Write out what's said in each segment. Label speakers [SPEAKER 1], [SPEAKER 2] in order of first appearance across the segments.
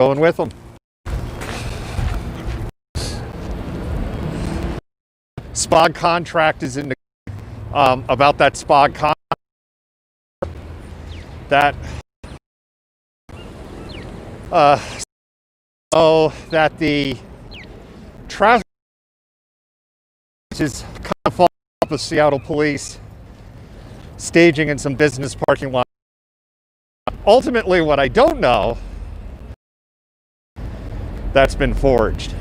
[SPEAKER 1] going with them. SPOG contract is in the about that SPOG contract that so that the traffic is kind of following up with Seattle police staging in some business parking lot. Ultimately, what I don't know, that's been forged.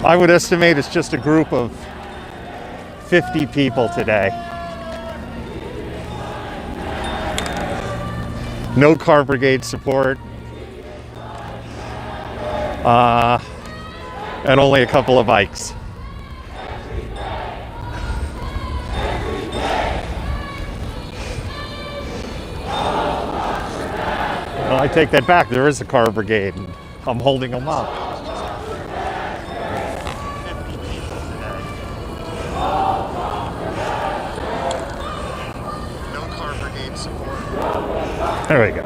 [SPEAKER 1] I would estimate it's just a group of 50 people today. No car brigade support. And only a couple of bikes. Well, I take that back. There is a car brigade, and I'm holding them up. There we go.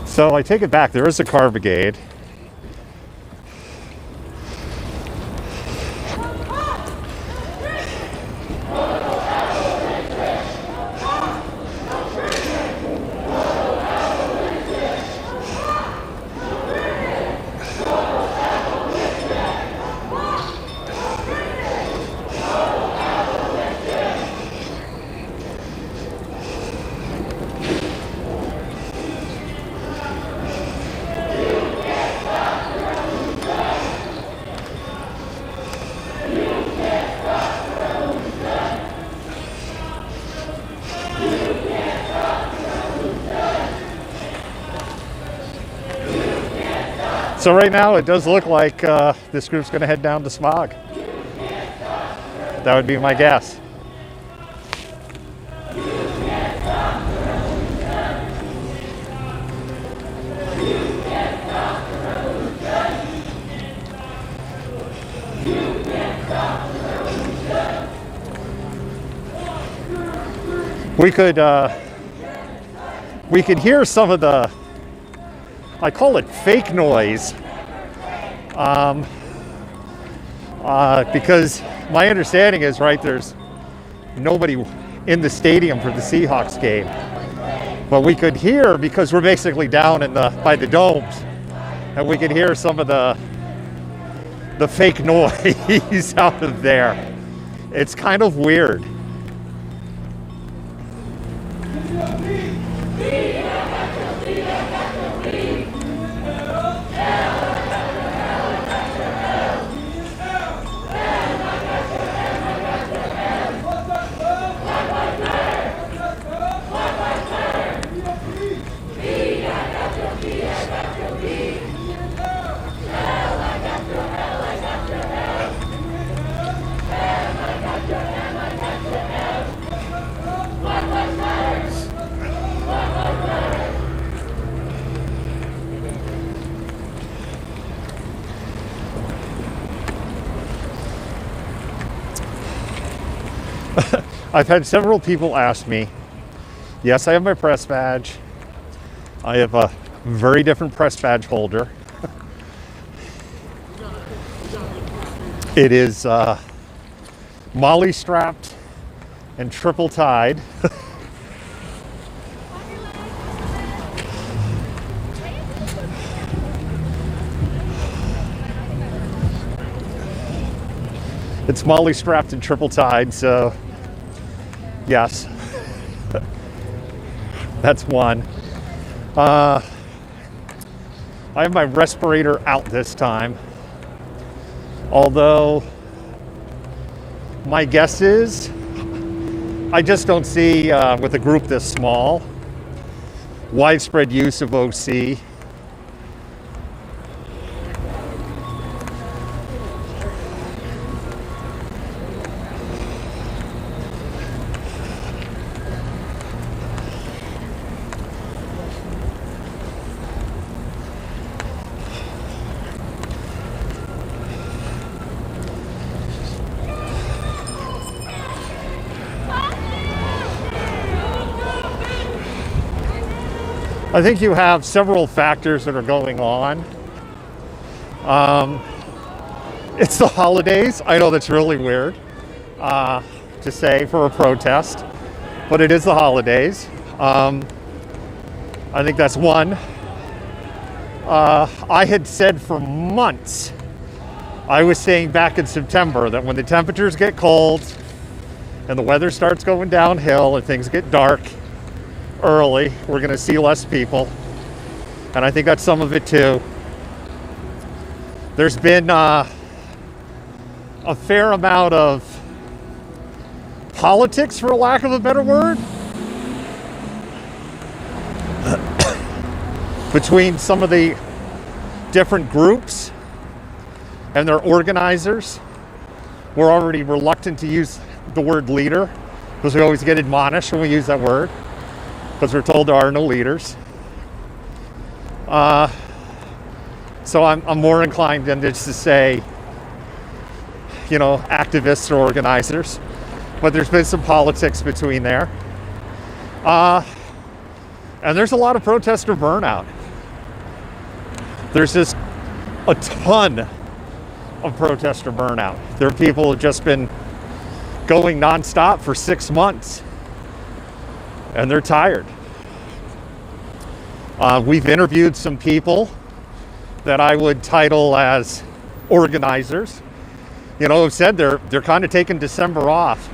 [SPEAKER 1] So I take it back, there is a car brigade. So right now it does look like this group's going to head down to SMOG. That would be my guess. We could hear some of the, I call it fake noise, because my understanding is, right, there's nobody in the stadium for the Seahawks game. But we could hear, because we're basically down in by the domes, and we could hear some of the fake noise out of there. It's kind of weird. I've had several people ask me, yes, I have my press badge. I have a very different press badge holder. It is molly strapped and triple tied. It's molly strapped and triple tied, so yes, that's one. I have my respirator out this time, although my guess is I just don't see, with a group this small, widespread use of OC. I think you have several factors that are going on. It's the holidays. I know that's really weird to say for a protest, but it is the holidays. I think that's one. I had said for months, I was saying back in September that when the temperatures get cold and the weather starts going downhill and things get dark early, we're going to see less people. And I think that's some of it too. There's been a fair amount of politics, for lack of a better word, between some of the different groups and their organizers. We're already reluctant to use the word leader because we always get admonished when we use that word, because we're told there are no leaders. So I'm more inclined than just to say, you know, activists or organizers, but there's been some politics between there. And there's a lot of protester burnout. There's just a ton of protester burnout. There are people who have just been going nonstop for 6 months and they're tired. We've interviewed some people that I would title as organizers, you know, who've said they're kind of taking December off.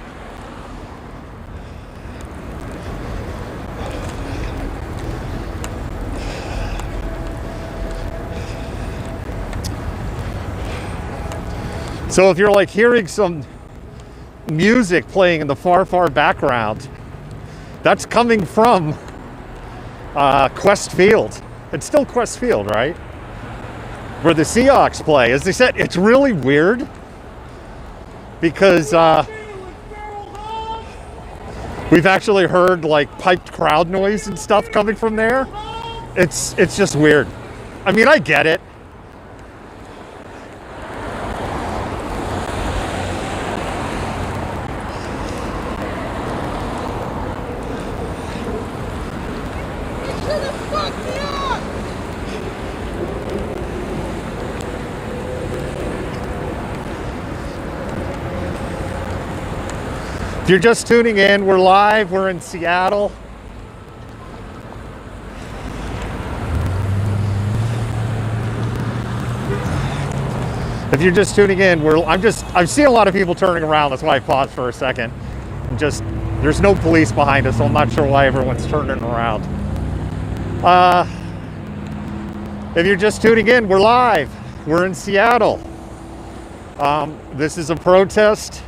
[SPEAKER 1] So if you're like hearing some music playing in the far, far background, that's coming from Quest Field. It's still Quest Field, right? Where the Seahawks play. As they said, it's really weird because we've actually heard like piped crowd noise and stuff coming from there. It's just weird. I mean, I get it. If you're just tuning in, we're live, we're in Seattle. If you're just tuning in, I've seen a lot of people turning around, that's why I paused for a second. There's no police behind us, so I'm not sure why everyone's turning around. If you're just tuning in, we're live, we're in Seattle. This is a protest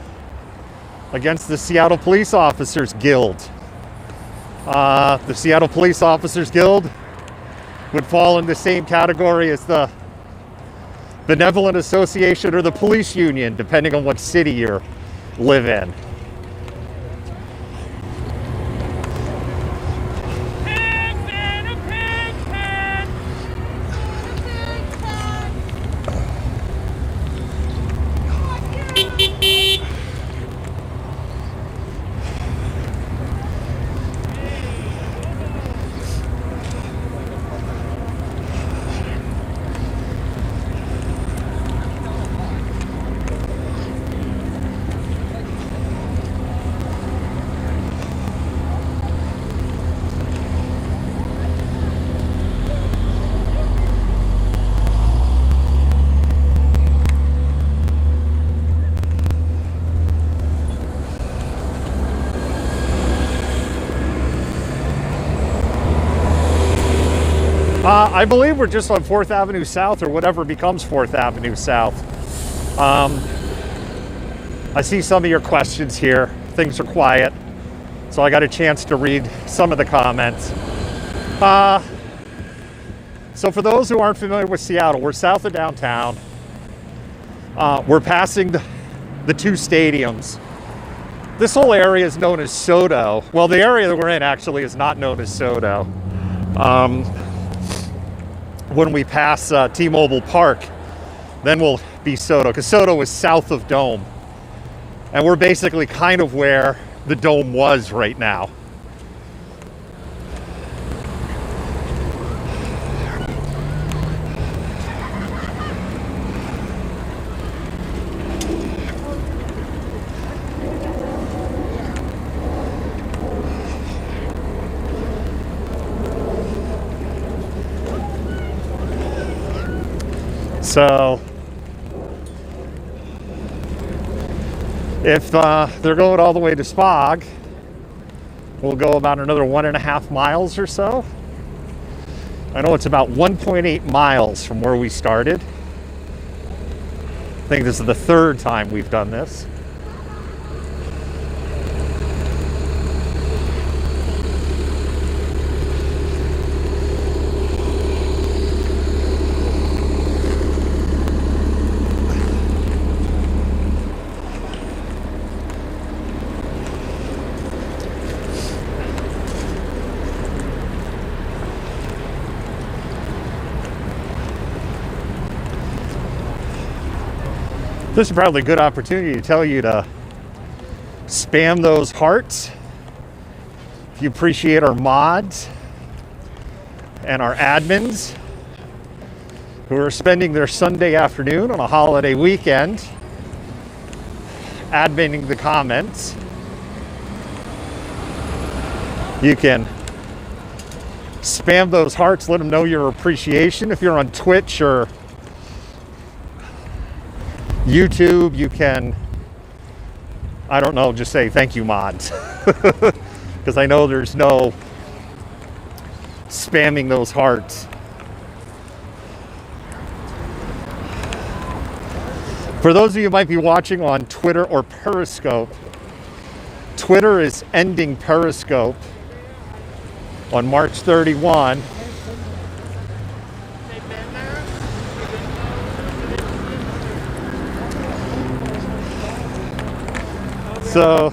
[SPEAKER 1] against the Seattle Police Officers Guild. The Seattle Police Officers Guild would fall in the same category as the Benevolent Association or the Police Union, depending on what city you live in. I believe we're just on 4th Avenue South, or whatever becomes 4th Avenue South. I see some of your questions here. Things are quiet, so I got a chance to read some of the comments. So for those who aren't familiar with Seattle, we're south of downtown. We're passing the two stadiums. This whole area is known as SoDo. Well, the area that we're in actually is not known as SoDo. When we pass T-Mobile Park, then we'll be SoDo, because SoDo is south of Dome. And we're basically kind of where the Dome was right now. So if they're going all the way to Spog, we'll go about another 1.5 miles or so. I know it's about 1.8 miles from where we started. I think this is the 3rd time we've done this. This is probably a good opportunity to tell you to spam those hearts if you appreciate our mods and our admins who are spending their Sunday afternoon on a holiday weekend adminning the comments. You can spam those hearts, let them know your appreciation. If you're on Twitch or YouTube, you can, I don't know, just say thank you, mods. Because I know there's no spamming those hearts. For those of you who might be watching on Twitter or Periscope, Twitter is ending Periscope on March 31. So,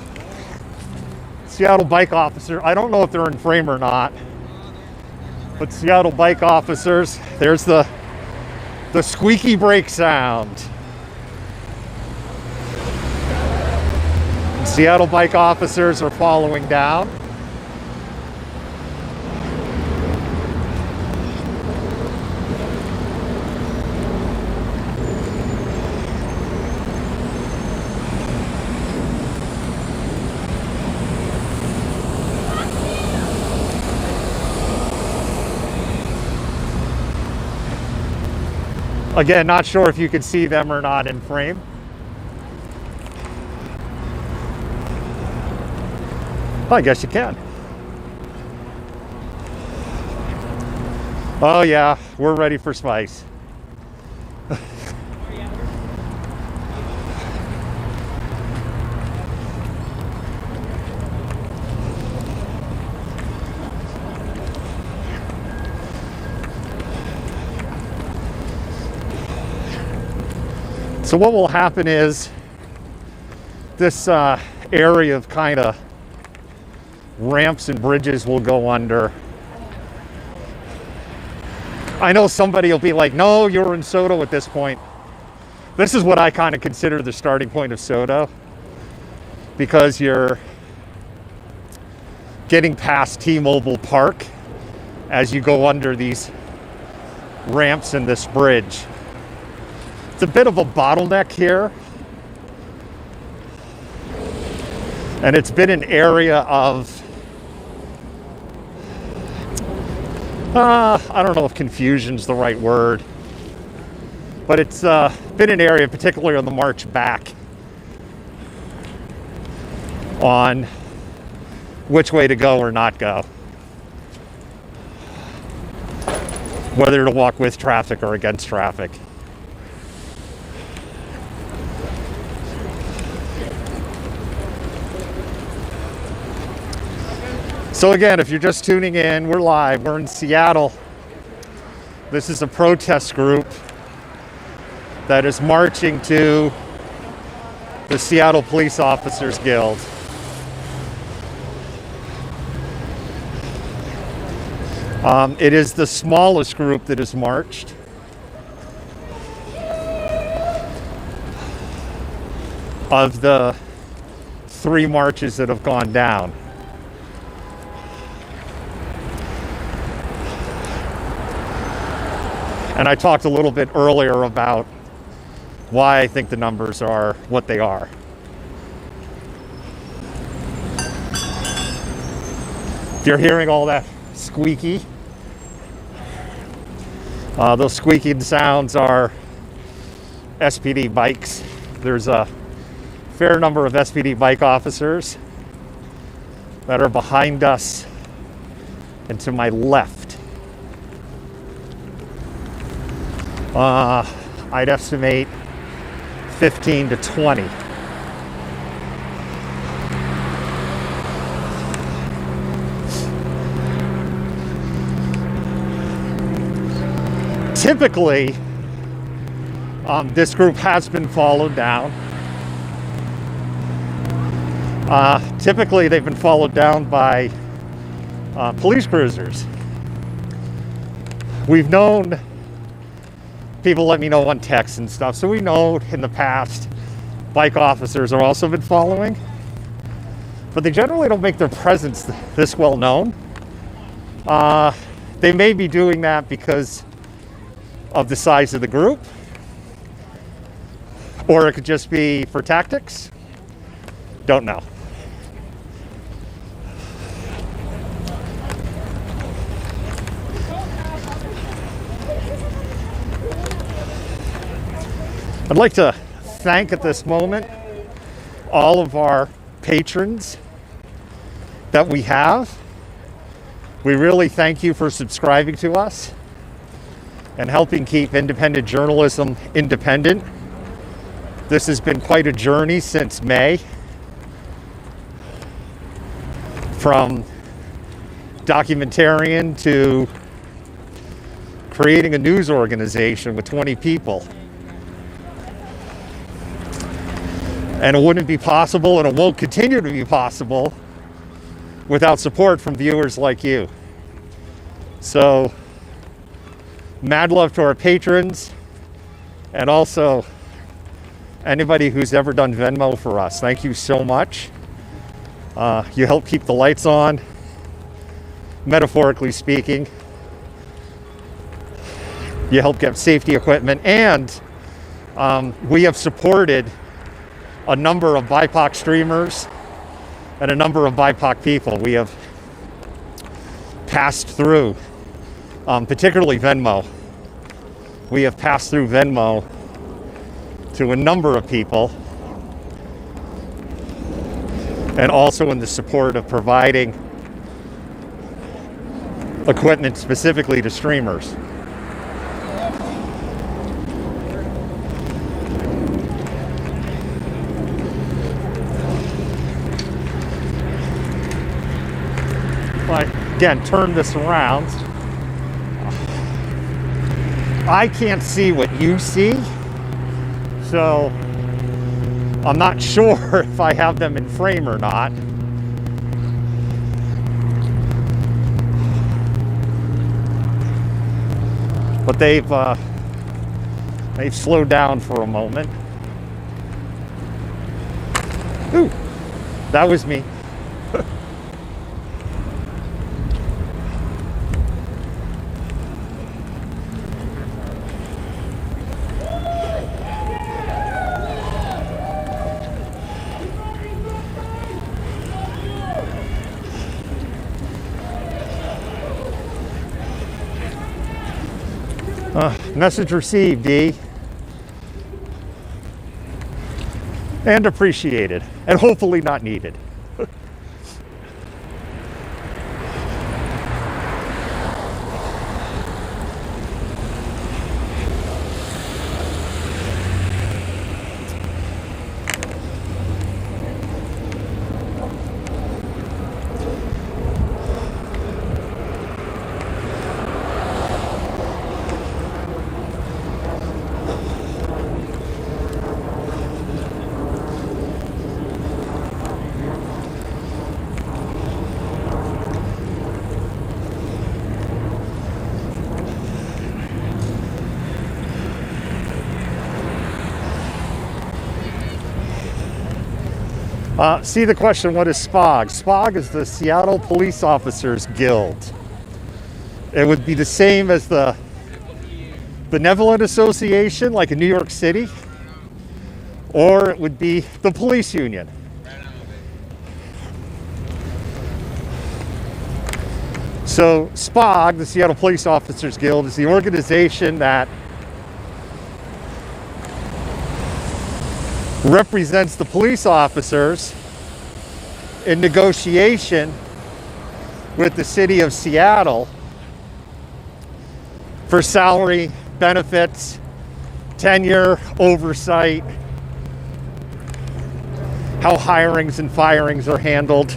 [SPEAKER 1] Seattle bike officer, I don't know if they're in frame or not, but Seattle bike officers, there's the squeaky brake sound. Seattle bike officers are following down. Again, not sure if you can see them or not in frame. I guess you can. Oh yeah, we're ready for spice. So what will happen is this area of kind of ramps and bridges will go under. I know somebody will be like, no, you're in SoDo at this point. This is what I kind of consider the starting point of SoDo, because you're getting past T-Mobile Park as you go under these ramps and this bridge. It's a bit of a bottleneck here. And it's been an area of, I don't know if confusion's the right word, but it's been an area, particularly on the march back, on which way to go or not go. whether to walk with traffic or against traffic. So again, if you're just tuning in, we're live. We're in Seattle. This is a protest group that is marching to the Seattle Police Officers Guild. It is the smallest group that has marched. Of the 3 marches that have gone down. And I talked a little bit earlier about why I think the numbers are what they are. If you're hearing all that squeaky, those squeaking sounds are SPD bikes. There's a fair number of SPD bike officers that are behind us and to my left. I'd estimate 15 to 20. Typically, this group has been followed down. Typically, they've been followed down by police cruisers. We've known, people let me know on text and stuff, so we know in the past bike officers have also been following, but they generally don't make their presence this well known. They may be doing that because of the size of the group, or it could just be for tactics. Don't know. I'd like to thank at this moment all of our patrons that we have. We really thank you for subscribing to us and helping keep independent journalism independent. This has been quite a journey since May. From documentarian to creating a news organization with 20 people. And it wouldn't be possible, and it won't continue to be possible, without support from viewers like you. So, mad love to our patrons, and also anybody who's ever done Venmo for us. Thank you so much. You help keep the lights on, metaphorically speaking. You help get safety equipment, and we have supported a number of BIPOC streamers and a number of BIPOC people. We have passed through, particularly Venmo. We have passed through Venmo to a number of people, and also in the support of providing equipment specifically to streamers. Again, turn this around. I can't see what you see, so I'm not sure if I have them in frame or not. But they've slowed down for a moment. Ooh, that was me. Message received, D. And appreciated, and hopefully not needed. See the question, what is SPOG? SPOG is the Seattle Police Officers Guild. It would be the same as the Benevolent Association, like in New York City, or it would be the police union. So SPOG, the Seattle Police Officers Guild, is the organization that represents the police officers in negotiation with the city of Seattle for salary, benefits, tenure, oversight, how hirings and firings are handled.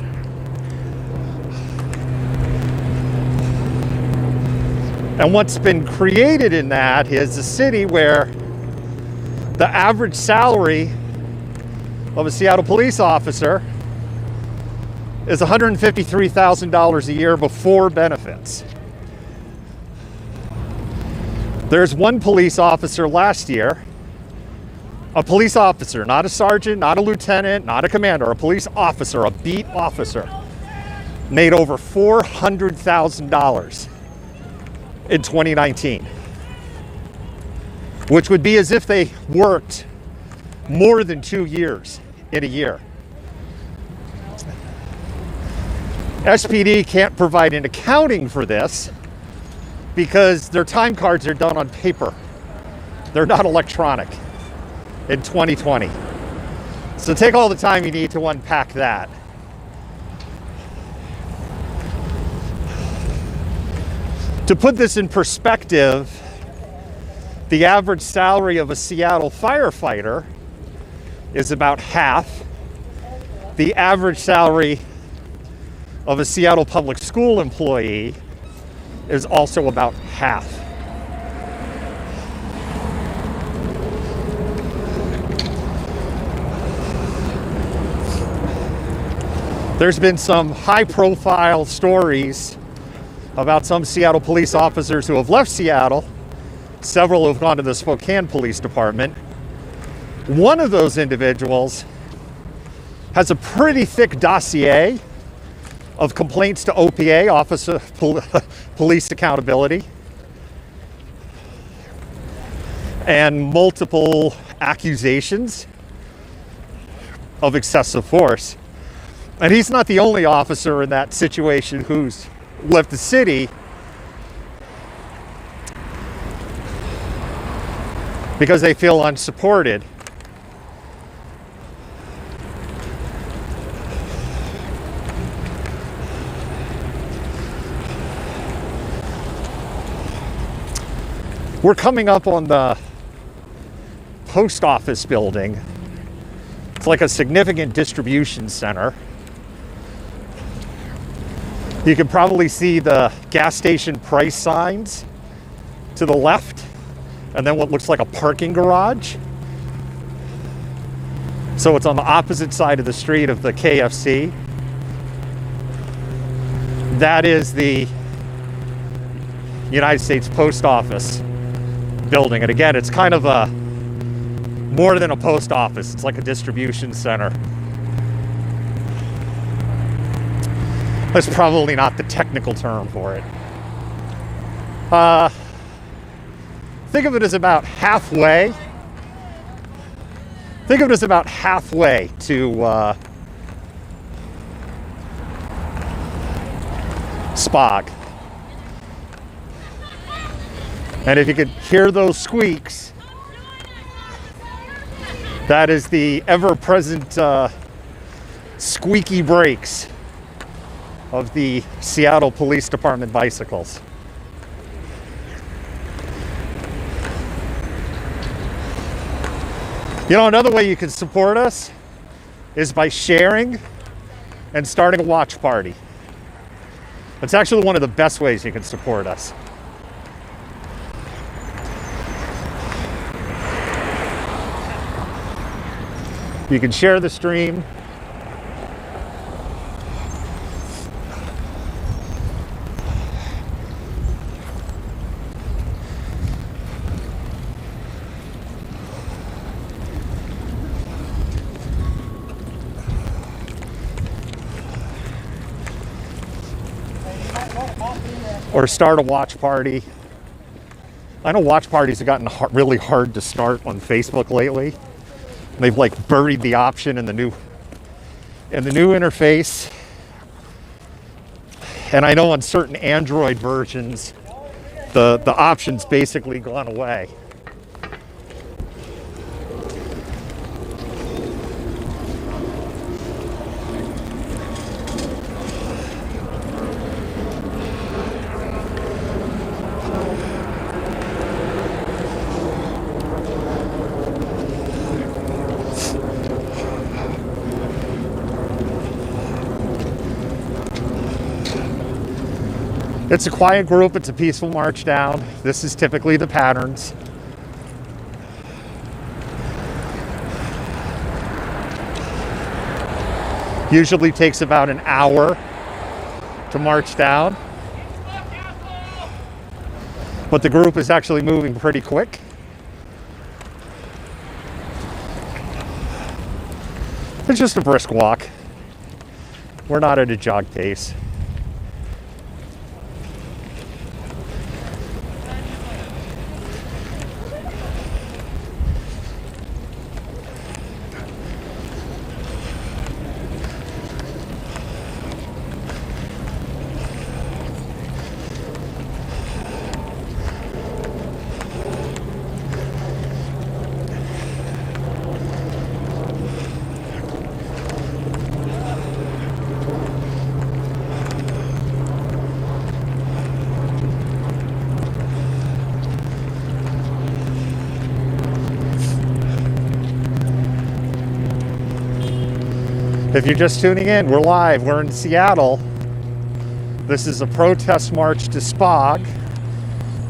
[SPEAKER 1] And what's been created in that is a city where the average salary of a Seattle police officer is $153,000 a year before benefits. There's one police officer last year, a police officer, not a sergeant, not a lieutenant, not a commander, a police officer, a beat officer, made over $400,000 in 2019, which would be as if they worked more than 2 years in a year. SPD can't provide an accounting for this because their time cards are done on paper. They're not electronic in 2020. So take all the time you need to unpack that. To put this in perspective, the average salary of a Seattle firefighter is about half the average salary of a Seattle public school employee is also about half. There's been some high-profile stories about some Seattle police officers who have left Seattle. Several have gone to the Spokane Police Department. One of those individuals has a pretty thick dossier of complaints to OPA, Office of Police Accountability, and multiple accusations of excessive force. And he's not the only officer in that situation who's left the city because they feel unsupported. We're coming up on the post office building. It's like a significant distribution center. You can probably see the gas station price signs to the left, and then what looks like a parking garage. So it's on the opposite side of the street of the KFC. That is the United States Post Office building. And again, it's kind of more than a post office. It's like a distribution center. That's probably not the technical term for it. Think of it as about halfway. Think of it as about halfway to SPOG. And if you could hear those squeaks, that is the ever-present squeaky brakes of the Seattle Police Department bicycles. You know, another way you can support us is by sharing and starting a watch party. It's actually one of the best ways you can support us. You can share the stream. or start a watch party. I know watch parties have gotten really hard to start on Facebook lately. They've like buried the option in the new interface. And I know on certain Android versions, the option's basically gone away. It's a quiet group, it's a peaceful march down. This is typically the patterns. Usually takes about an hour to march down. But the group is actually moving pretty quick. It's just a brisk walk. We're not at a jog pace. If you're just tuning in, we're live. We're in Seattle. This is a protest march to SPOG,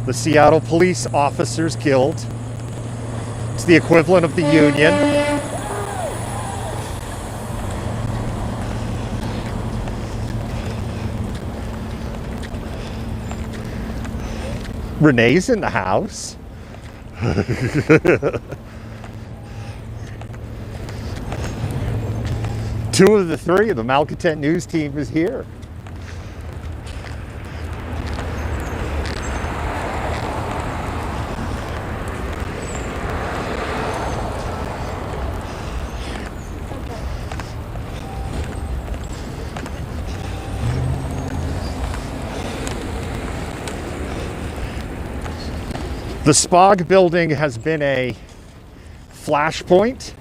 [SPEAKER 1] the Seattle Police Officers Guild. It's the equivalent of the union. Renee's in the house. Two of the three of the Malcontent News team is here. The SPOG building has been a flashpoint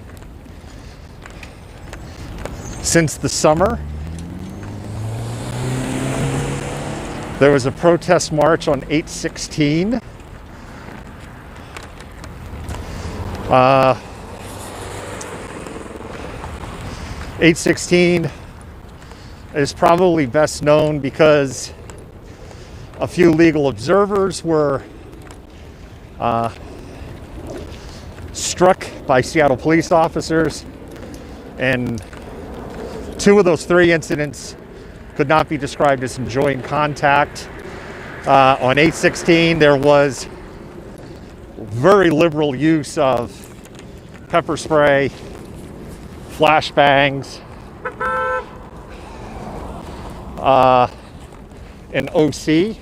[SPEAKER 1] since the summer. There was a protest march on 8/16. 8/16 is probably best known because a few legal observers were struck by Seattle police officers, and two of those three incidents could not be described as enjoying contact. On 8/16, there was very liberal use of pepper spray, flashbangs, and OC.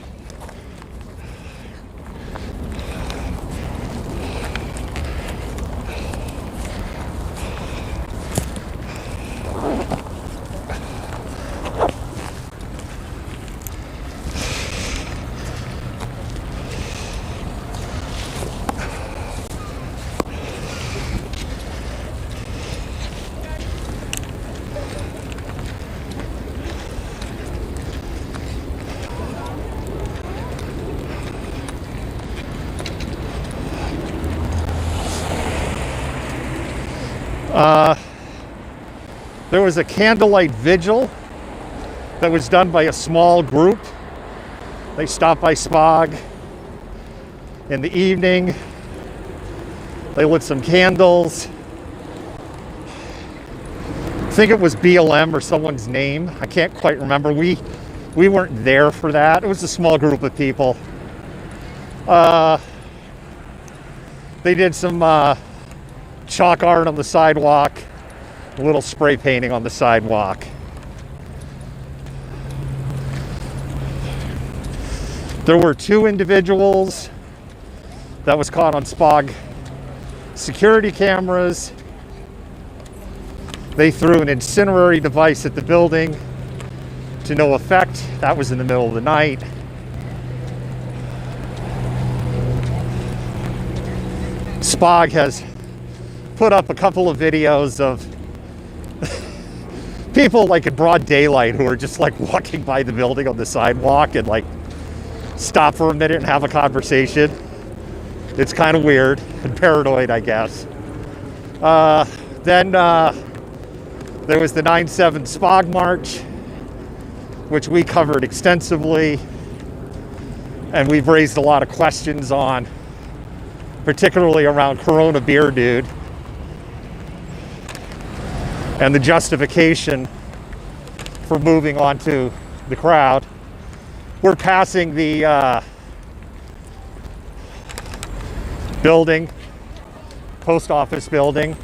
[SPEAKER 1] There was a candlelight vigil that was done by a small group. They stopped by SPOG in the evening. They lit some candles. I think it was BLM or someone's name. I can't quite remember. We weren't there for that. It was a small group of people. They did some chalk art on the sidewalk, a little spray painting on the sidewalk. There were 2 individuals that was caught on SPOG security cameras. They threw an incendiary device at the building to no effect. That was in the middle of the night. SPOG has put up a couple of videos of people like in broad daylight who are just like walking by the building on the sidewalk and like stop for a minute and have a conversation. It's kind of weird and paranoid, I guess. Then there was the 9/7 SPOG March, which we covered extensively, and we've raised a lot of questions on, particularly around Corona Beer Dude and the justification for moving on to the crowd. We're passing the building, post office building.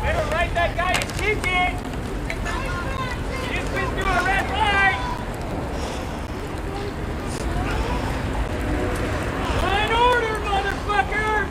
[SPEAKER 2] Better write that guy a ticket! He just went through a red light! Law and order, motherfuckers!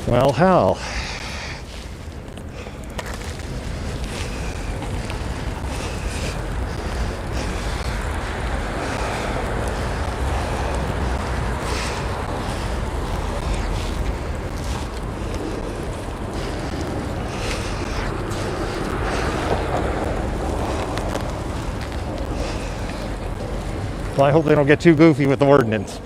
[SPEAKER 1] Well, hell. Well, I hope they don't get too goofy with the ordinance.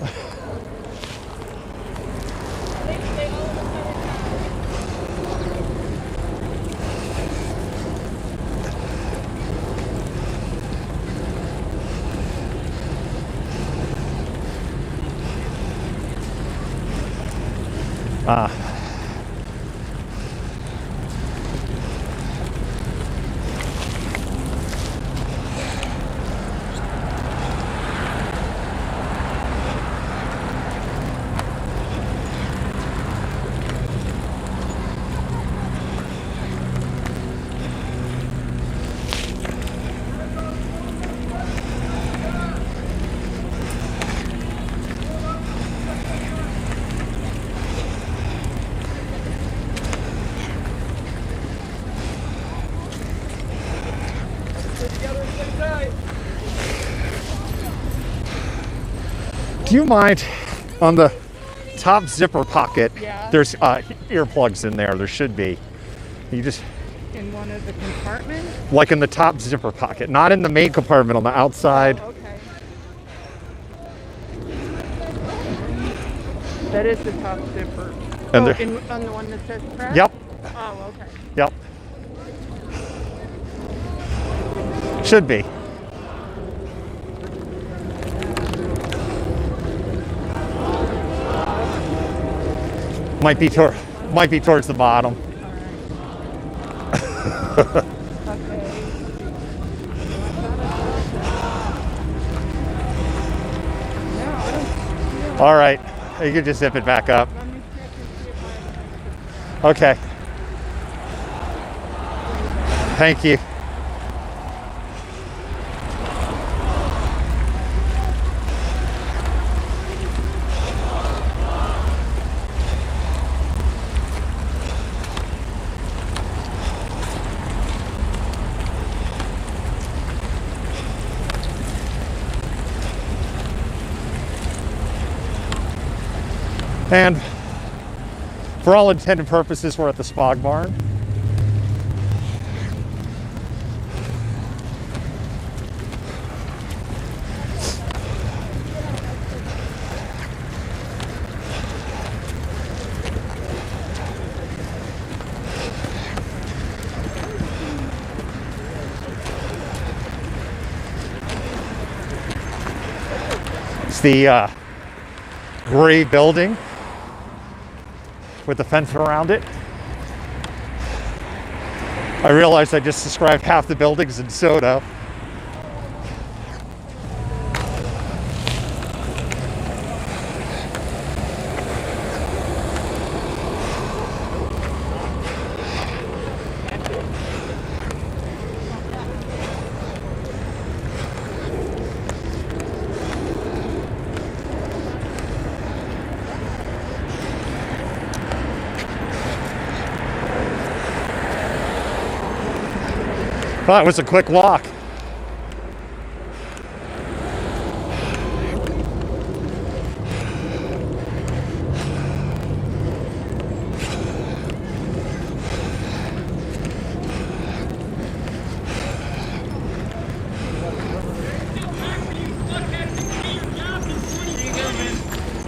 [SPEAKER 1] Do you mind on the top zipper pocket?
[SPEAKER 3] Yeah.
[SPEAKER 1] There's earplugs in there. There should be. You just
[SPEAKER 3] In one of the compartments?
[SPEAKER 1] like in the top zipper pocket, not in the main compartment, on the outside.
[SPEAKER 3] Oh, okay. That is the top zipper.
[SPEAKER 1] And
[SPEAKER 3] oh,
[SPEAKER 1] there-
[SPEAKER 3] on the one that says press?
[SPEAKER 1] Yep.
[SPEAKER 3] Oh, okay.
[SPEAKER 1] Yep. Should be. Might be towards the bottom.
[SPEAKER 3] Okay.
[SPEAKER 1] All right. You can just zip it back up.
[SPEAKER 3] Let me check and see if
[SPEAKER 1] Okay. Thank you. And for all intended purposes, we're at the Spog Barn. It's the gray building with the fence around it. I realized I just described half the buildings in Soto. Well, that was a quick walk.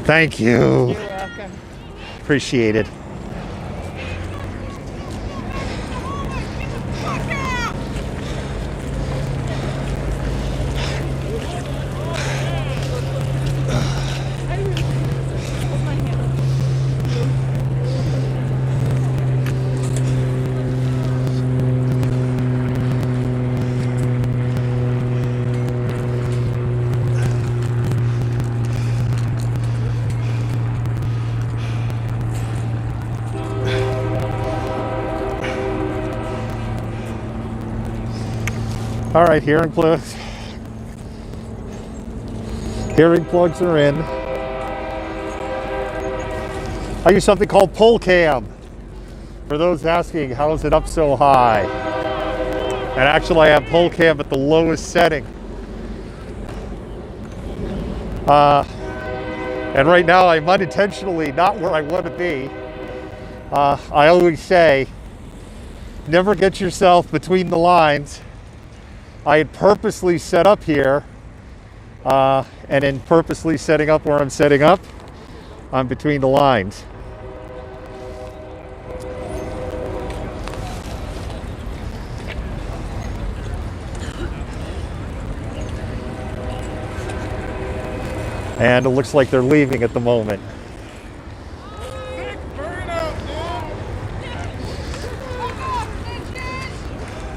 [SPEAKER 1] Thank you.
[SPEAKER 3] You're welcome.
[SPEAKER 1] Appreciate it. All right, hearing plugs. Hearing plugs are in. I use something called Pull Cam. For those asking, how is it up so high? And actually, I have Pull Cam at the lowest setting. And right now, I'm unintentionally not where I want to be. I always say, never get yourself between the lines. I had purposely set up here, and in purposely setting up where I'm setting up, I'm between the lines. And it looks like they're leaving at the moment.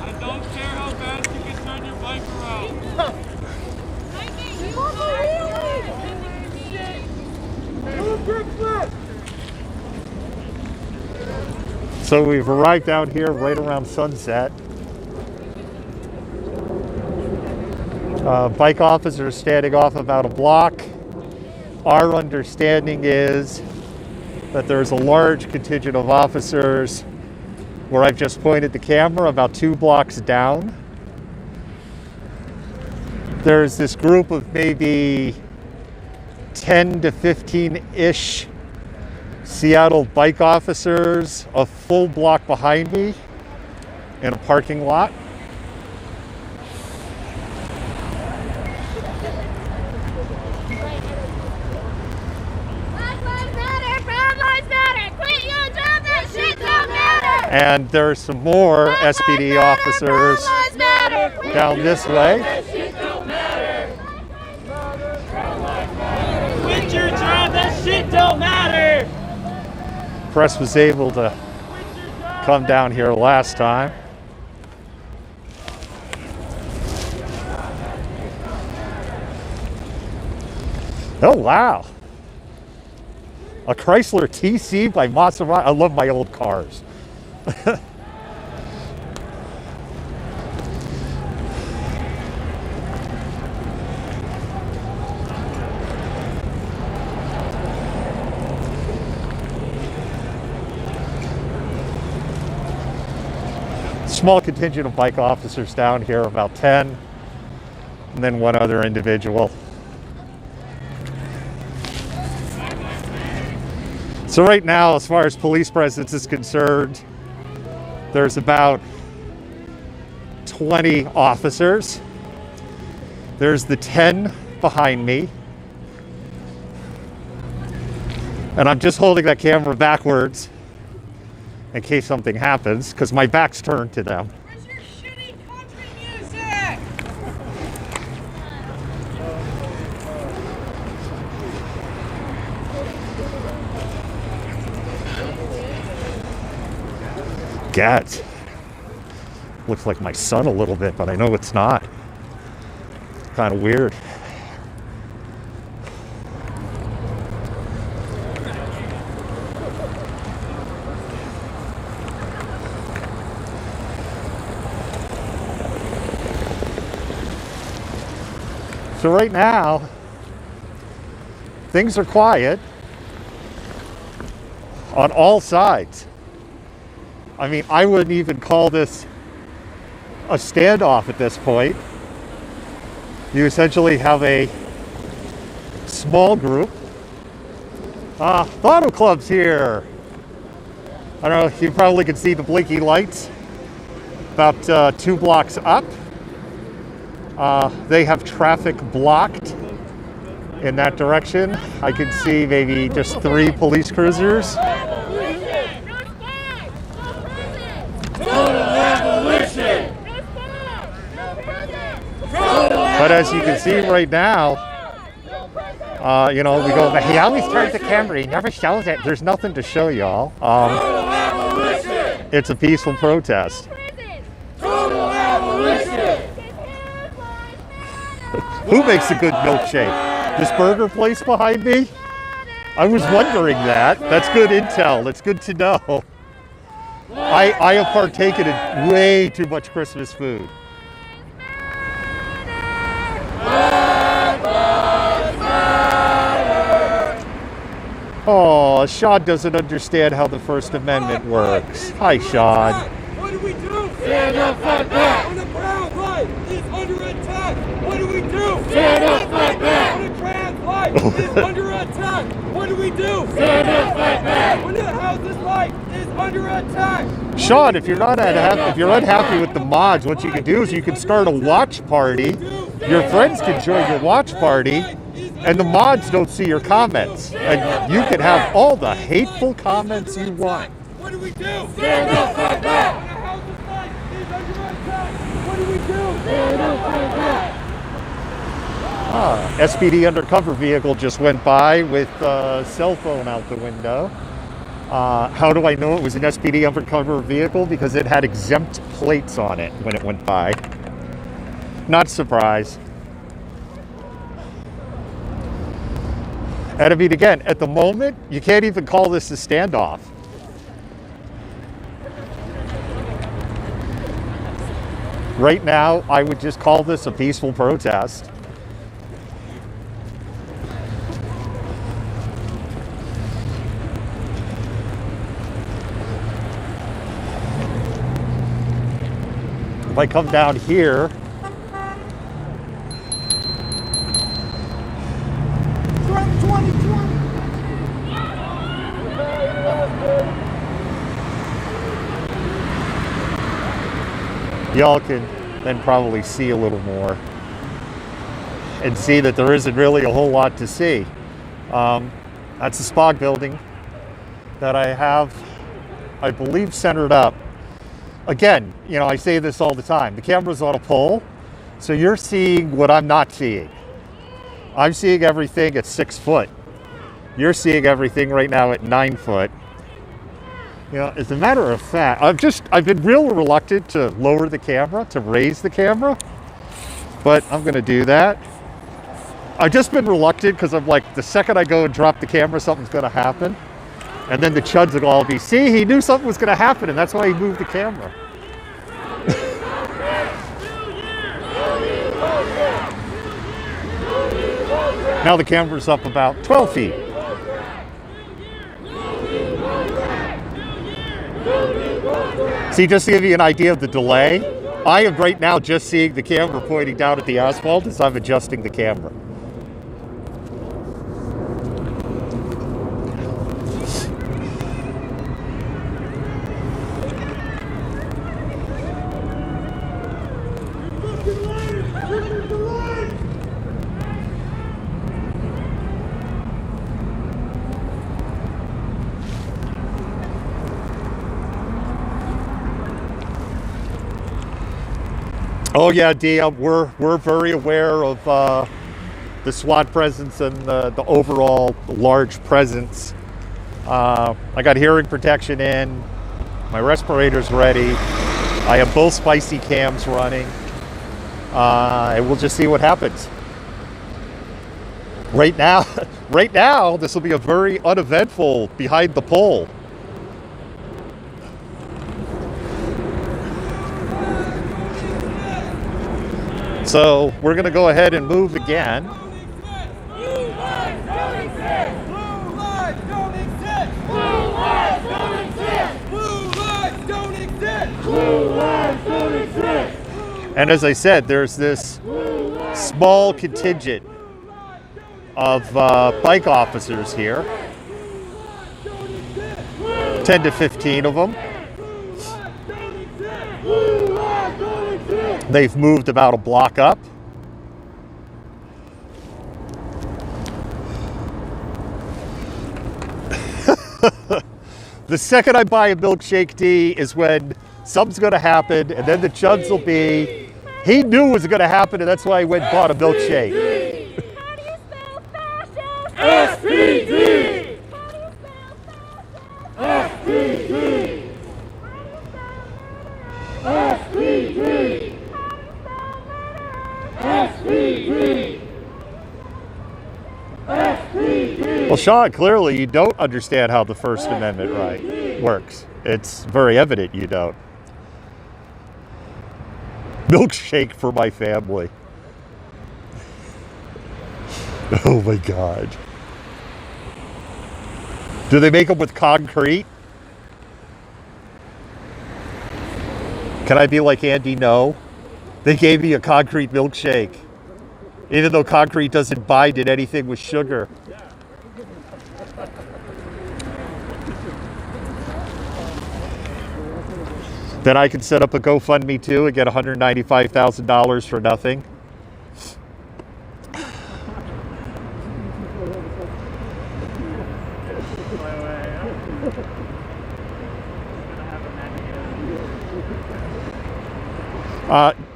[SPEAKER 2] I don't care how fast you can turn your bike around.
[SPEAKER 1] So we've arrived out here right around sunset. Bike officers standing off about a block. Our understanding is that there's a large contingent of officers where I've just pointed the camera about 2 blocks down. There's this group of maybe 10 to 15-ish Seattle bike officers a full block behind me in a parking lot. And there's some more SPD officers down this way.
[SPEAKER 2] Quit your job, that shit don't matter.
[SPEAKER 1] Press was able to come down here last time. Oh, wow. A Chrysler TC by Maserati. I love my old cars. Small contingent of bike officers down here, about 10, and then one other individual. So right now, as far as police presence is concerned, there's about 20 officers. There's the 10 behind me. And I'm just holding that camera backwards in case something happens, because my back's turned to them.
[SPEAKER 2] Where's your shitty country music?
[SPEAKER 1] Gats. Looks like my son a little bit, but I know it's not. Kind of weird. So right now, things are quiet on all sides. I mean, I wouldn't even call this a standoff at this point. You essentially have a small group. The Auto Club's here. I don't know, you probably can see the blinking lights about 2 blocks up. They have traffic blocked in that direction. I can see maybe just 3 police cruisers. But as you can see right now, you know, we go, he always turns the camera, he never shows it. There's nothing to show y'all. It's a peaceful protest. Who makes a good milkshake? This burger place behind me? I was wondering that. That's good intel. That's good to know. I have partaken in way too much Christmas food. Oh, Sean doesn't understand how the First Amendment works. Hi, Sean.
[SPEAKER 2] What do we do? Stand up, fight back! When a brown light is under attack, what do we do? Stand up, fight back! When a trans light is under attack, what do we do? Stand up, fight back! When the house's light is under attack.
[SPEAKER 1] Sean, if you're unhappy with the mods, what you can do is you can start a watch party. Your friends can join your watch party, and the mods don't see your comments. And you can have all the hateful comments you want.
[SPEAKER 2] What do we do? Stand up, fight back! When a house's light is under attack, what do we do? Stand up, fight back!
[SPEAKER 1] SPD undercover vehicle just went by with a cell phone out the window. How do I know it was an SPD undercover vehicle? Because it had exempt plates on it when it went by. Not surprised. And I mean, again, at the moment, you can't even call this a standoff. Right now, I would just call this a peaceful protest. If I come down here,
[SPEAKER 2] Trump 2020!
[SPEAKER 1] y'all can then probably see a little more and see that there isn't really a whole lot to see. That's the SPOG building that I have, I believe, centered up. Again, you know, I say this all the time. The camera's on a pole, so you're seeing what I'm not seeing. I'm seeing everything at 6 foot. You're seeing everything right now at 9 foot. You know, as a matter of fact, I've been real reluctant to lower the camera, to raise the camera, but I'm gonna do that. I've just been reluctant because I'm like, the second I go and drop the camera, something's gonna happen. And then the chuds will all be, see, he knew something was gonna happen and that's why he moved the camera. Now the camera's up about 12 feet. See, just to give you an idea of the delay, I am right now just seeing the camera pointing down at the asphalt as I'm adjusting the camera. Oh yeah, Dee, we're very aware of the SWAT presence and the overall large presence. I got hearing protection in, my respirator's ready. I have both spicy cams running, and we'll just see what happens. Right now, this will be a very uneventful behind the pole. So we're going to go ahead and move again.
[SPEAKER 2] Blue lives don't exist! Blue lives don't exist! Blue lives don't exist! Blue lives don't exist! Blue lives don't exist!
[SPEAKER 1] And as I said, there's this small contingent of bike officers here, 10 to 15 of them. They've moved about a block up. The second I buy a milkshake, D, is when something's going to happen, and then the chuds will be, he knew it was going to happen, and that's why he went and bought a milkshake.
[SPEAKER 4] How do you spell fascist?
[SPEAKER 2] SPD!
[SPEAKER 4] How do you spell
[SPEAKER 2] SPD! SPD! SPD!
[SPEAKER 1] Well, Sean, clearly you don't understand how the First Amendment right works. It's very evident you don't. Milkshake for my family. Oh my God. Do they make them with concrete? Can I be like Andy? No. They gave me a concrete milkshake, even though concrete doesn't bind in anything with sugar. Then I can set up a GoFundMe too and get $195,000 for nothing.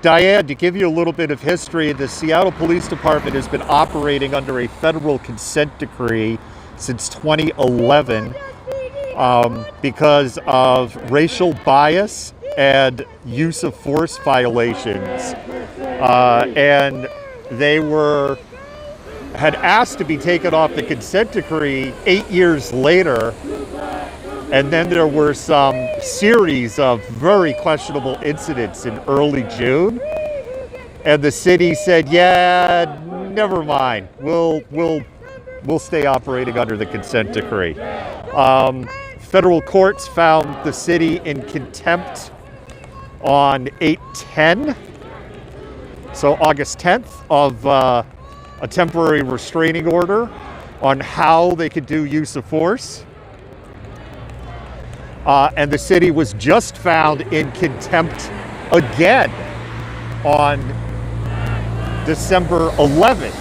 [SPEAKER 1] Diane, to give you a little bit of history, the Seattle Police Department has been operating under a federal consent decree since 2011 because of racial bias and use of force violations. And they had asked to be taken off the consent decree 8 years later. And then there were some series of very questionable incidents in early June. And the city said, yeah, never mind. We'll stay operating under the consent decree. Federal courts found the city in contempt on 8/10, so August 10th, of a temporary restraining order on how they could do use of force. And the city was just found in contempt again on December 11th.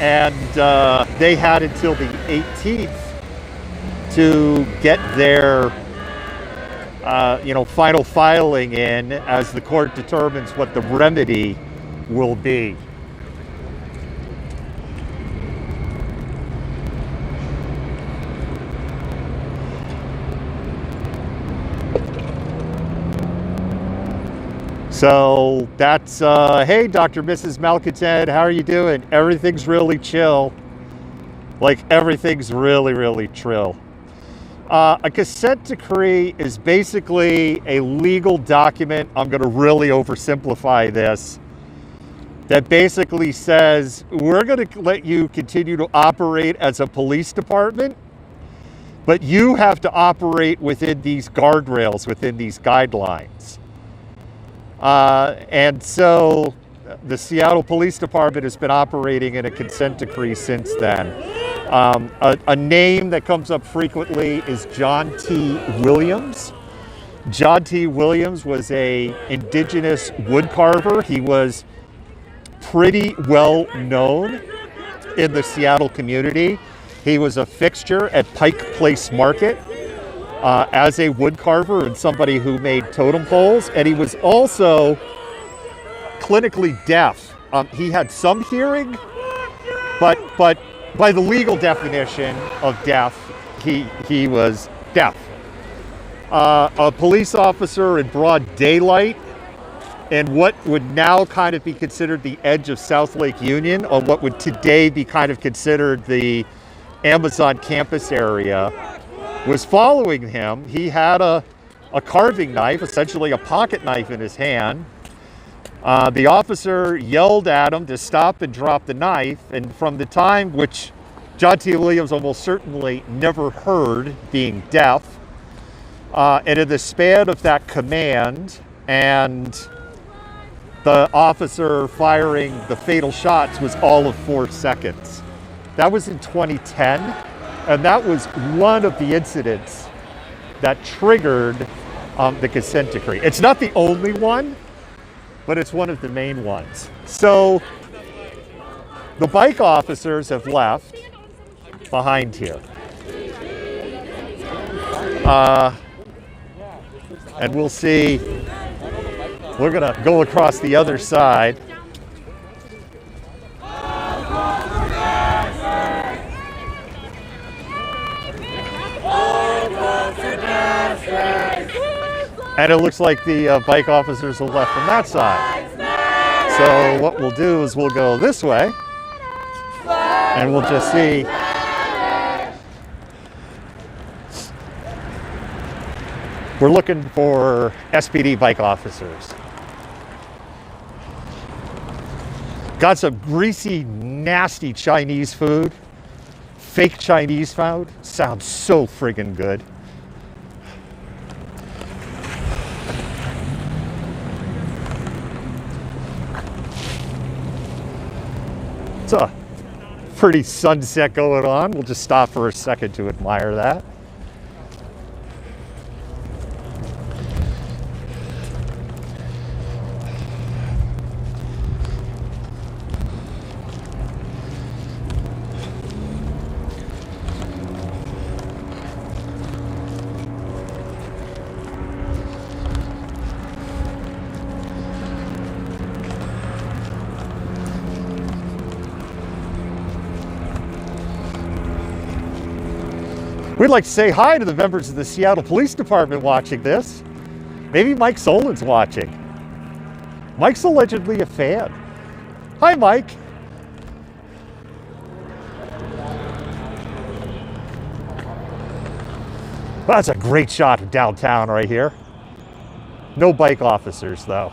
[SPEAKER 1] And they had until the 18th to get their final filing in as the court determines what the remedy will be. So that's, hey, Dr. Mrs. Malcontent, how are you doing? Everything's really chill. Like, everything's really, really chill. A consent decree is basically a legal document. I'm going to really oversimplify this. That basically says, we're going to let you continue to operate as a police department, but you have to operate within these guardrails, within these guidelines. And so the Seattle Police Department has been operating in a consent decree since then. A name that comes up frequently is John T. Williams. John T. Williams was an indigenous woodcarver. He was pretty well known in the Seattle community. He was a fixture at Pike Place Market as a woodcarver and somebody who made totem poles. And he was also clinically deaf. He had some hearing, but by the legal definition of deaf, he was deaf. A police officer in broad daylight and what would now kind of be considered the edge of South Lake Union, or what would today be kind of considered the Amazon campus area, was following him. He had a carving knife, essentially a pocket knife in his hand. The officer yelled at him to stop and drop the knife, and from the time, which John T. Williams almost certainly never heard, being deaf, and in the span of that command and the officer firing the fatal shots was all of 4 seconds. That was in 2010, and that was one of the incidents that triggered the consent decree. It's not the only one, but it's one of the main ones. So the bike officers have left behind here. And we'll see. We're gonna go across the other side. And it looks like the bike officers have left from that side. So what we'll do is we'll go this way and we'll just see. We're looking for SPD bike officers. Got some greasy, nasty Chinese food. Fake Chinese food. Sounds so friggin' good. It's a pretty sunset going on. We'll just stop for a second to admire that. We'd like to say hi to the members of the Seattle Police Department watching this. Maybe Mike Solin's watching. Mike's allegedly a fan. Hi, Mike. Well, that's a great shot of downtown right here. No bike officers, though.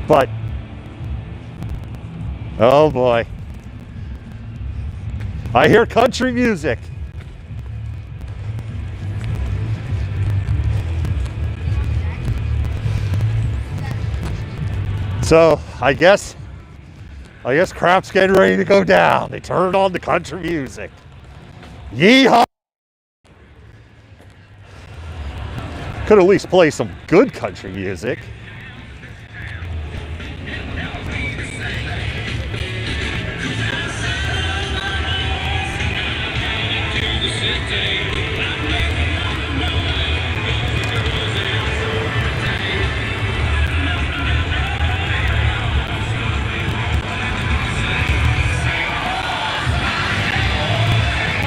[SPEAKER 1] But, oh boy. I hear country music. So I guess crap's getting ready to go down. They turned on the country music. Yeehaw! Could at least play some good country music.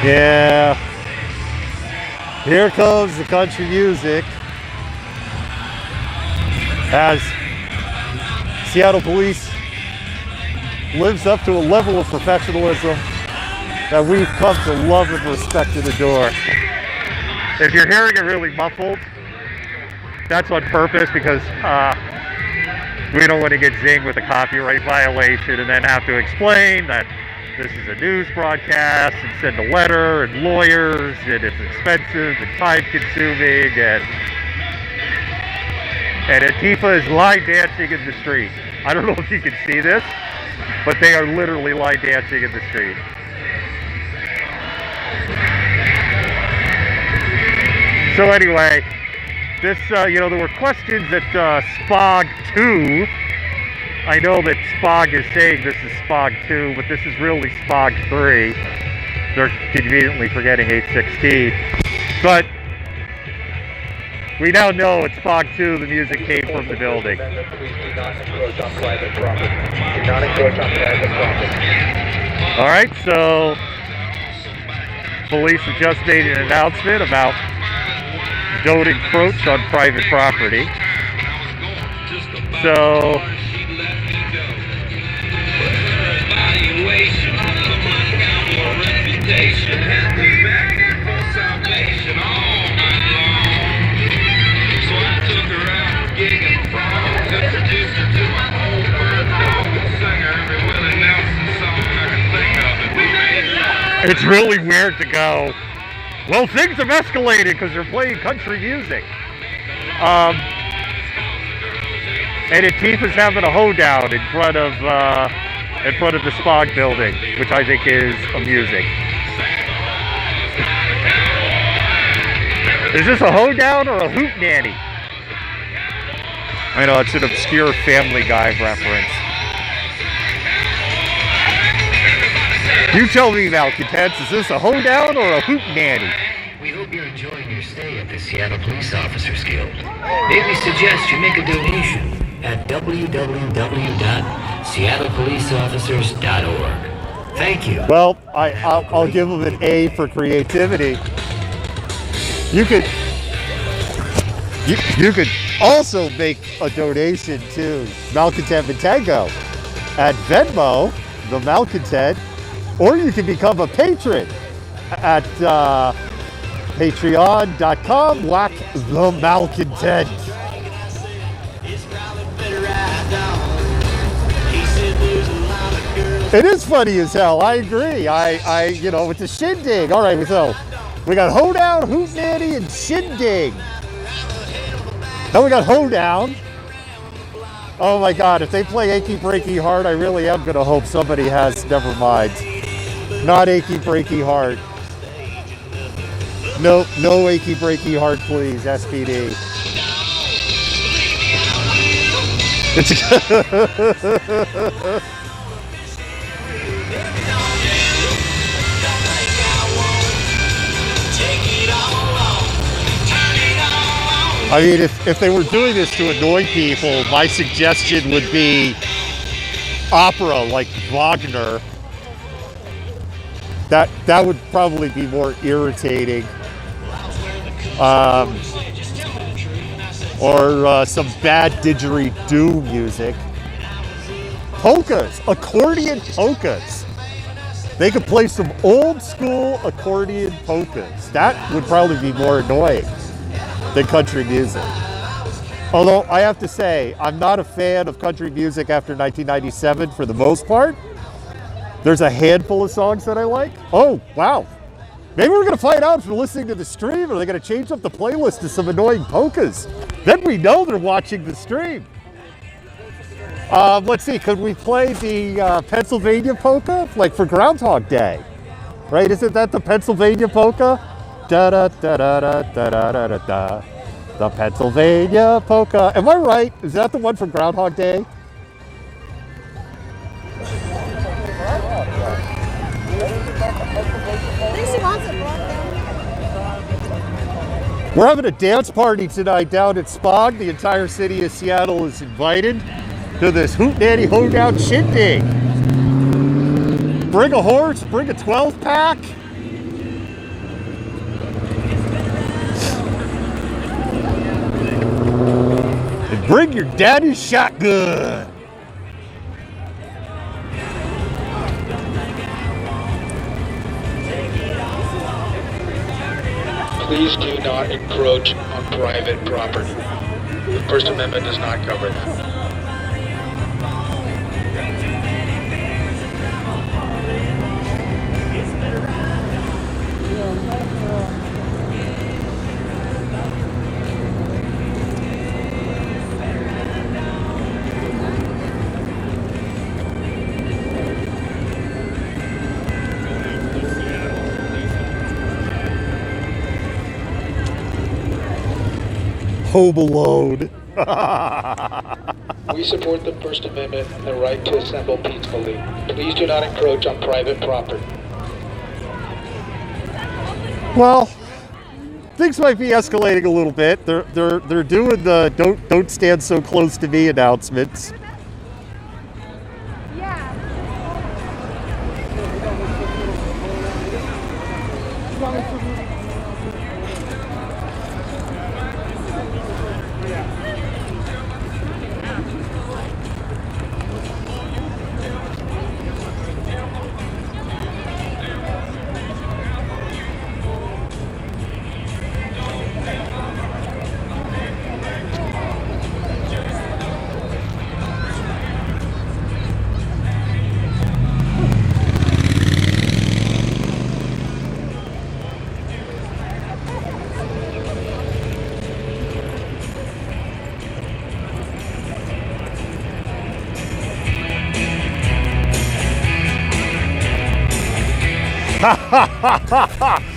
[SPEAKER 1] Yeah, here comes the country music as Seattle Police lives up to a level of professionalism that we've come to love and respect and adore. If you're hearing it really muffled, that's on purpose because we don't want to get zinged with a copyright violation and then have to explain that this is a news broadcast and send a letter and lawyers and it's expensive and time consuming and Antifa is line dancing in the street. I don't know if you can see this, but they are literally line dancing in the street. So anyway, this, there were questions at SPOG 2. I know that SPOG is saying this is SPOG 2, but this is really SPOG 3. They're conveniently forgetting 816. But We now know it's Fog 2. The music came from the building.
[SPEAKER 5] Please do not encroach on private property. Do not encroach on private property.
[SPEAKER 1] All right, so police have just made an announcement about don't encroach on private property. So it's really weird to go, well, things have escalated because they're playing country music. And Antifa's having a hoedown in front of the SPOG building, which I think is amusing. Is this a hoedown or a hoot nanny? I know, it's an obscure Family Guy reference. You tell me, malcontents, is this a hoedown or a hoot nanny?
[SPEAKER 6] We hope you're enjoying your stay at the Seattle Police Officers Guild. May we suggest you make a donation at www.seattlepoliceofficers.org. Thank you.
[SPEAKER 1] Well, I'll give them an A for creativity. You could also make a donation to Malcontent Vitengo at Venmo, the Malcontent, or you can become a patron at patreon.com/the-malcontent. It is funny as hell. I agree. It's a shindig. All right, so we got hoedown, hoot nanny, and shindig. Then we got hoedown. Oh my God! If they play Achy Breaky Heart, I really am gonna hope somebody has. Never mind. Not Achy Breaky Heart. No Achy Breaky Heart, please. SPD. I mean, if they were doing this to annoy people, my suggestion would be opera like Wagner. That would probably be more irritating. Or some bad didgeridoo music. Polkas, accordion polkas. They could play some old school accordion polkas. That would probably be more annoying than country music. Although I have to say, I'm not a fan of country music after 1997 for the most part. There's a handful of songs that I like. Oh, wow. Maybe we're gonna find out from listening to the stream, or they're gonna change up the playlist to some annoying polkas. Then we know they're watching the stream. Let's see, could we play the Pennsylvania polka? Like for Groundhog Day, right? Isn't that the Pennsylvania polka? Da da da da da da da da da da. The Pennsylvania polka. Am I right? Is that the one from Groundhog Day? We're having a dance party tonight down at SPOG. The entire city of Seattle is invited to this Hoot Nanny Hoedown shindig. Bring a horse, bring a 12-pack. And bring your daddy's shotgun.
[SPEAKER 5] Please do not encroach on private property. The First Amendment does not cover that.
[SPEAKER 1] Home Alone.
[SPEAKER 5] We support the First Amendment and the right to assemble peacefully. Please do not encroach on private property.
[SPEAKER 1] Well, things might be escalating a little bit. They're doing the don't stand so close to me announcements.
[SPEAKER 4] Yeah.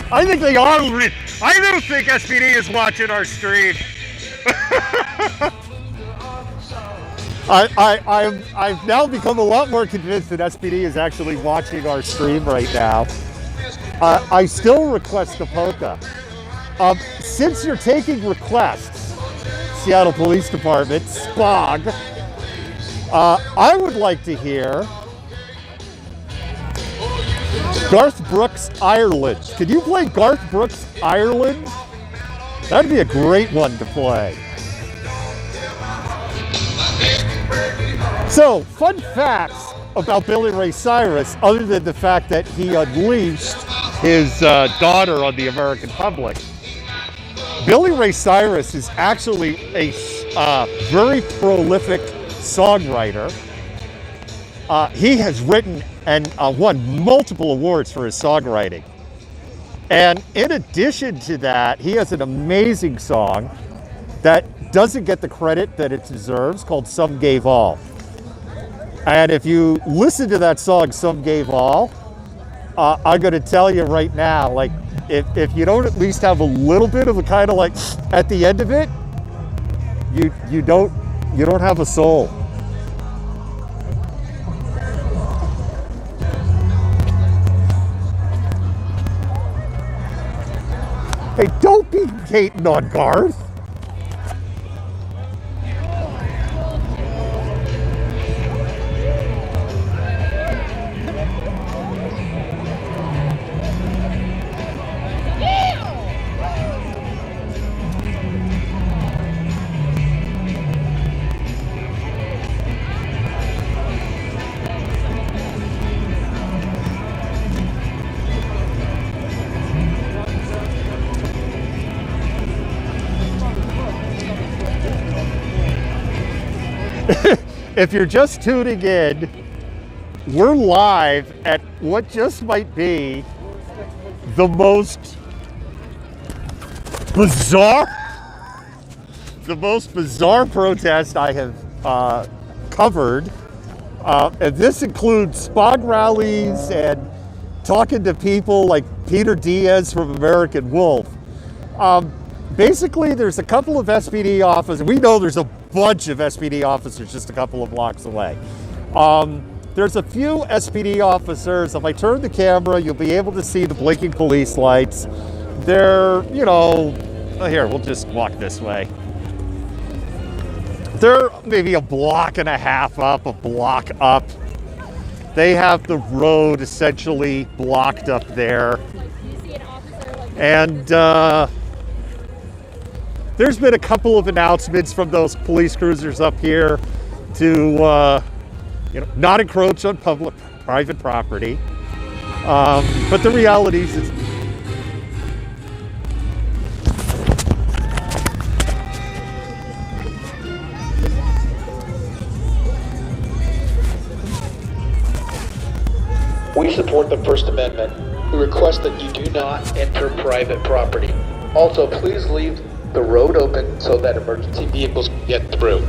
[SPEAKER 1] I think they are. I don't think SPD is watching our stream. I've now become a lot more convinced that SPD is actually watching our stream right now. I still request a polka. Since you're taking requests, Seattle Police Department, SPOG, I would like to hear Garth Brooks, Ireland. Could you play Garth Brooks, Ireland? That'd be a great one to play. So, fun facts about Billy Ray Cyrus, other than the fact that he unleashed his daughter on the American public. Billy Ray Cyrus is actually a very prolific songwriter. He has written and won multiple awards for his songwriting. And in addition to that, he has an amazing song that doesn't get the credit that it deserves called Some Gave All. And if you listen to that song, Some Gave All, I'm gonna tell you right now, like, if you don't at least have a little bit of a kind of like at the end of it, you don't have a soul. Hey, don't be hating on Garth. If you're just tuning in, we're live at what just might be the most bizarre protest I have covered. And this includes SPOG rallies and talking to people like Peter Diaz from American Wolf. Basically, there's a couple of SPD officers. We know there's a bunch of SPD officers just a couple of blocks away. There's a few SPD officers. If I turn the camera, you'll be able to see the blinking police lights. They're, here, we'll just walk this way. They're maybe a block and a half up, a block up. They have the road essentially blocked up there. And there's been a couple of announcements from those police cruisers up here to not encroach on private property. But the reality is
[SPEAKER 5] We support the First Amendment. We request that you do not enter private property. Also, please leave the road open so that emergency vehicles can get through.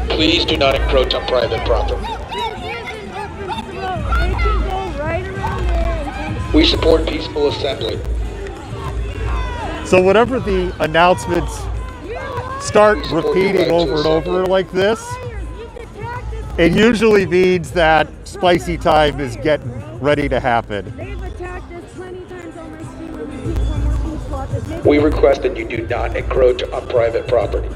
[SPEAKER 5] Please do not encroach on private property. We support peaceful assembly.
[SPEAKER 1] So whatever the announcements start repeating over and over like this, it usually means that spicy time is getting ready to happen.
[SPEAKER 4] They've attacked us plenty times on my street when we keep from working squad.
[SPEAKER 5] We request that you do not encroach on private property.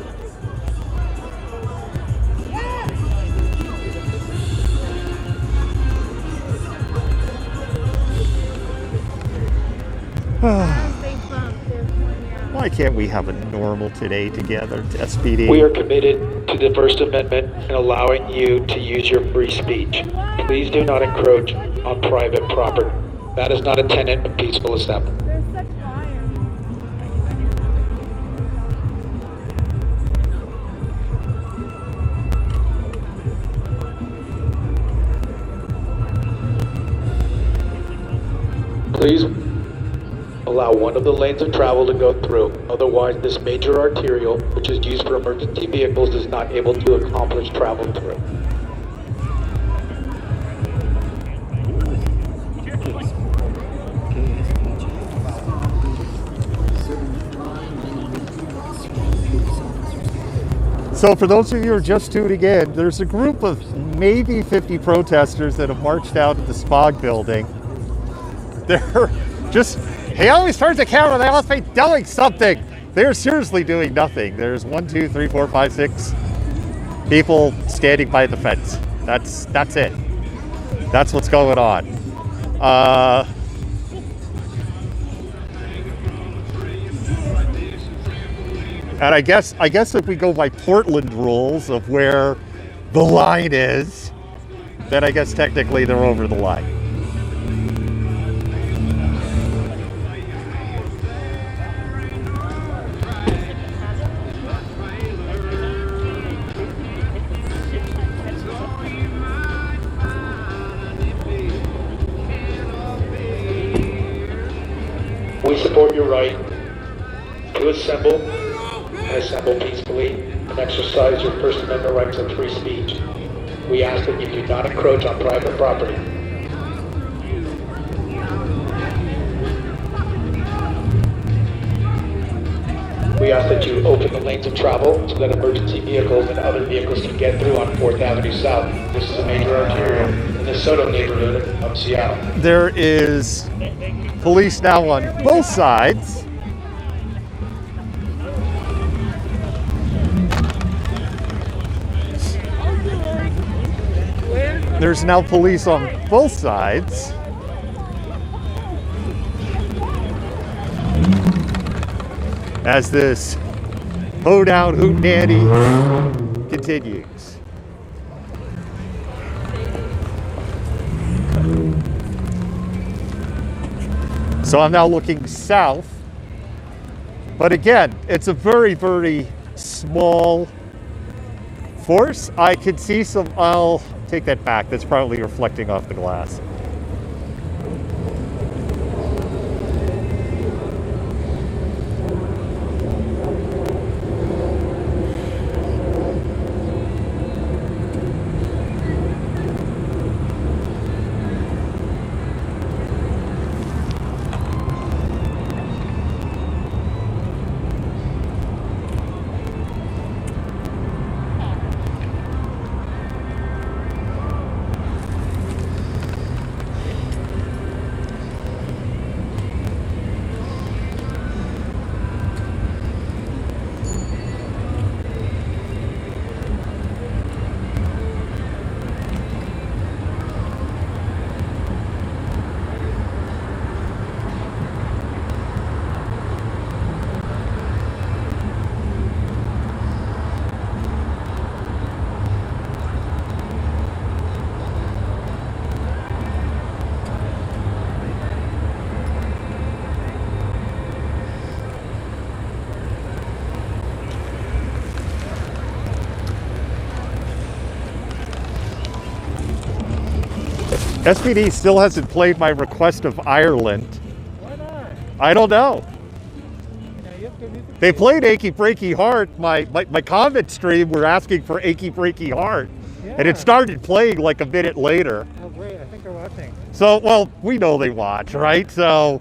[SPEAKER 1] Why can't we have a normal today together, SPD?
[SPEAKER 5] We are committed to the First Amendment and allowing you to use your free speech. Please do not encroach on private property. That is not a tenet of peaceful assembly.
[SPEAKER 4] They're such liars.
[SPEAKER 5] Please allow one of the lanes of travel to go through. Otherwise, this major arterial, which is used for emergency vehicles, is not able to accomplish travel through.
[SPEAKER 1] So for those of you who are just tuning in, there's a group of maybe 50 protesters that have marched out at the SPOG building. They're just, he always turns the camera, they must be doing something. They're seriously doing nothing. There's 1, 2, 3, 4, 5, 6 people standing by the fence. That's it. That's what's going on. And I guess if we go by Portland rules of where the line is, then I guess technically they're over the line.
[SPEAKER 5] We support your right to assemble and assemble peacefully and exercise your First Amendment rights of free speech. We ask that you do not encroach on private property. We ask that you open the lanes of travel so that emergency vehicles and other vehicles can get through on 4th Avenue South. This is a major arterial in the Soto neighborhood of Seattle.
[SPEAKER 1] There is police now on both sides. There's now police on both sides. As this hoedown hootenanny continues. So I'm now looking south. But again, it's a very, very small force. I could see some, I'll take that back. That's probably reflecting off the glass. SPD still hasn't played my request of Ireland.
[SPEAKER 3] Why not?
[SPEAKER 1] I don't know.
[SPEAKER 3] You have good music.
[SPEAKER 1] They played Achy Breaky Heart. My comment stream were asking for Achy Breaky Heart. And it
[SPEAKER 3] Yeah.
[SPEAKER 1] started playing like a minute later.
[SPEAKER 3] Oh, great. I think they're watching.
[SPEAKER 1] So, well, we know they watch, right? So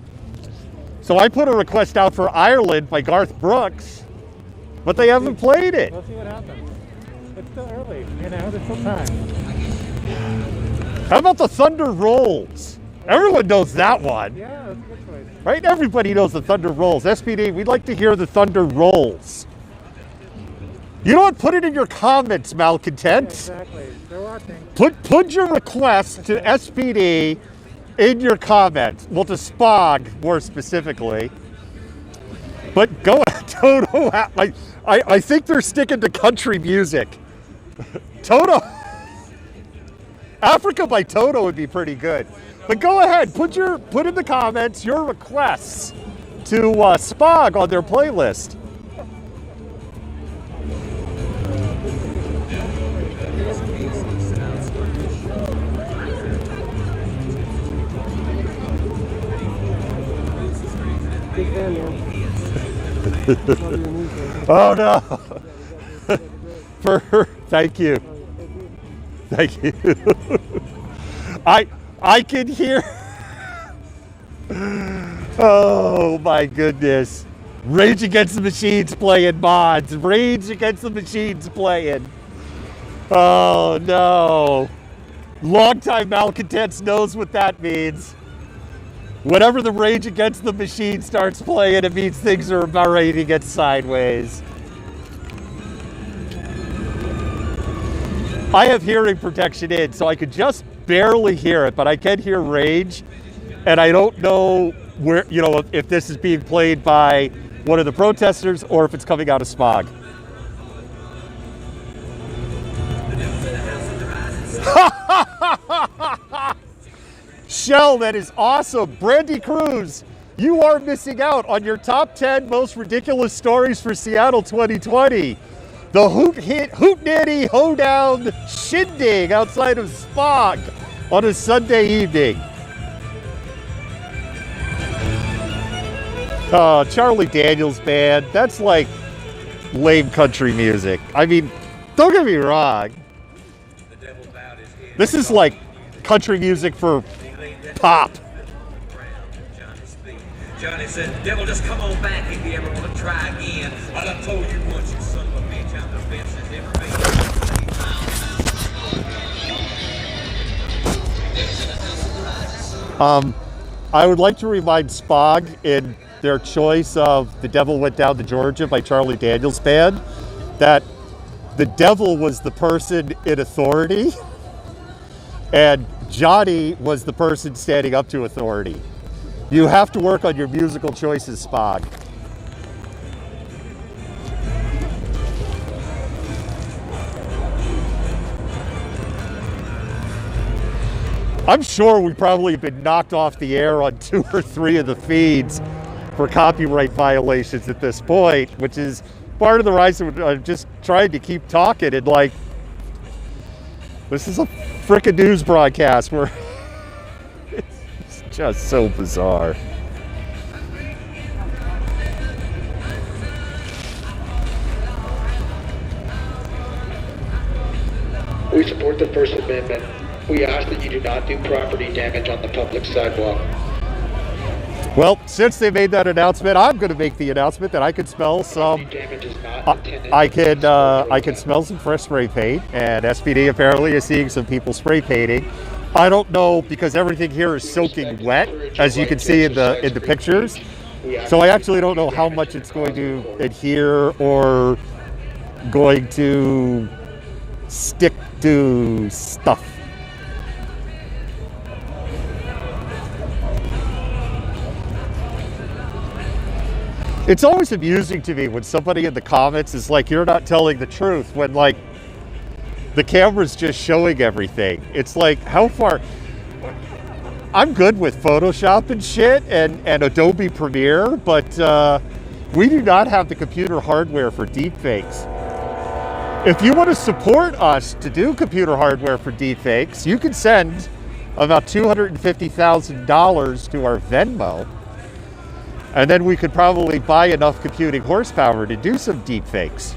[SPEAKER 1] I put a request out for Ireland by Garth Brooks, but they haven't played it.
[SPEAKER 3] We'll see what happens. It's still early. There's still time.
[SPEAKER 1] How about the Thunder Rolls? Everyone knows that one,
[SPEAKER 3] Yeah, that's a good choice.
[SPEAKER 1] right? Everybody knows the Thunder Rolls. SPD, we'd like to hear the Thunder Rolls. You know what? Put it in your comments, malcontents.
[SPEAKER 3] Exactly. They're watching.
[SPEAKER 1] Put your request to SPD in your comments. Well, to Spog more specifically. But go ahead, Toto. I think they're sticking to country music. Toto. Africa by Toto would be pretty good. But go ahead, put in the comments your requests to Spog on their playlist. Oh no! Thank you. Thank you. I can hear. Oh my goodness! Rage Against the Machine's playing mods. Rage Against the Machine's playing. Oh no! Longtime malcontents knows what that means. Whenever the Rage Against the Machine starts playing, it means things are about ready to get sideways. I have hearing protection in, so I could just barely hear it, but I can hear Rage, and I don't know where, if this is being played by one of the protesters or if it's coming out of Spog. Shell, that is awesome. Brandy Cruz, you are missing out on your top 10 most ridiculous stories for Seattle 2020. The Hootenanny Hoedown Shindig outside of Spog on a Sunday evening. Charlie Daniels Band, that's like lame country music. I mean, don't get me wrong. This is like country music for pop.
[SPEAKER 7] Johnny said, devil, just come on back if you ever want to try again. I done told you once, you son of a bitch, I'm the best that's ever been.
[SPEAKER 1] I would like to remind Spog in their choice of The Devil Went Down to Georgia by Charlie Daniels Band that the devil was the person in authority and Johnny was the person standing up to authority. You have to work on your musical choices, Spog. I'm sure we probably have been knocked off the air on 2 or 3 of the feeds for copyright violations at this point, which is part of the reason I'm just trying to keep talking. And like, this is a frickin' news broadcast where it's just so bizarre.
[SPEAKER 5] We support the First Amendment. We ask that you do not do property damage on the public sidewalk.
[SPEAKER 1] Well, since they made that announcement, I'm going to make the announcement that I could smell some.
[SPEAKER 5] Damage is not intended.
[SPEAKER 1] I can smell some fresh spray paint, and SPD apparently is seeing some people spray painting. I don't know because everything here is soaking wet, as you can see in the pictures. So I actually don't know how much it's going to adhere or going to stick to stuff. It's always amusing to me when somebody in the comments is like, you're not telling the truth, when like the camera's just showing everything. It's like, how far? I'm good with Photoshop and shit and Adobe Premiere, but we do not have the computer hardware for deepfakes. If you want to support us to do computer hardware for deepfakes, you can send about $250,000 to our Venmo. And then we could probably buy enough computing horsepower to do some deep fakes.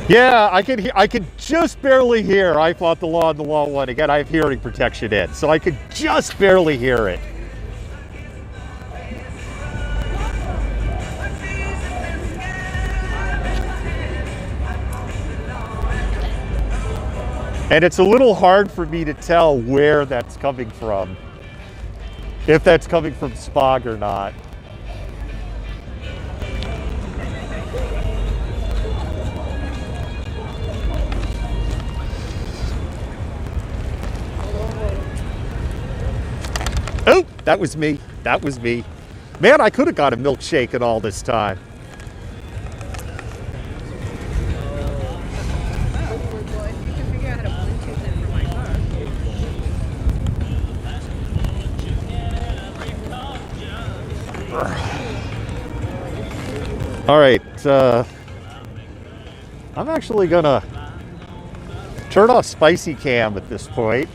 [SPEAKER 1] Yeah, I could just barely hear. I fought the law and the law won. Again, I have hearing protection in, so I could just barely hear it. And it's a little hard for me to tell where that's coming from. If that's coming from SPOG or not. Oh, that was me. That was me. Man, I could have got a milkshake in all this time. All right, I'm actually gonna turn off Spicy Cam at this point.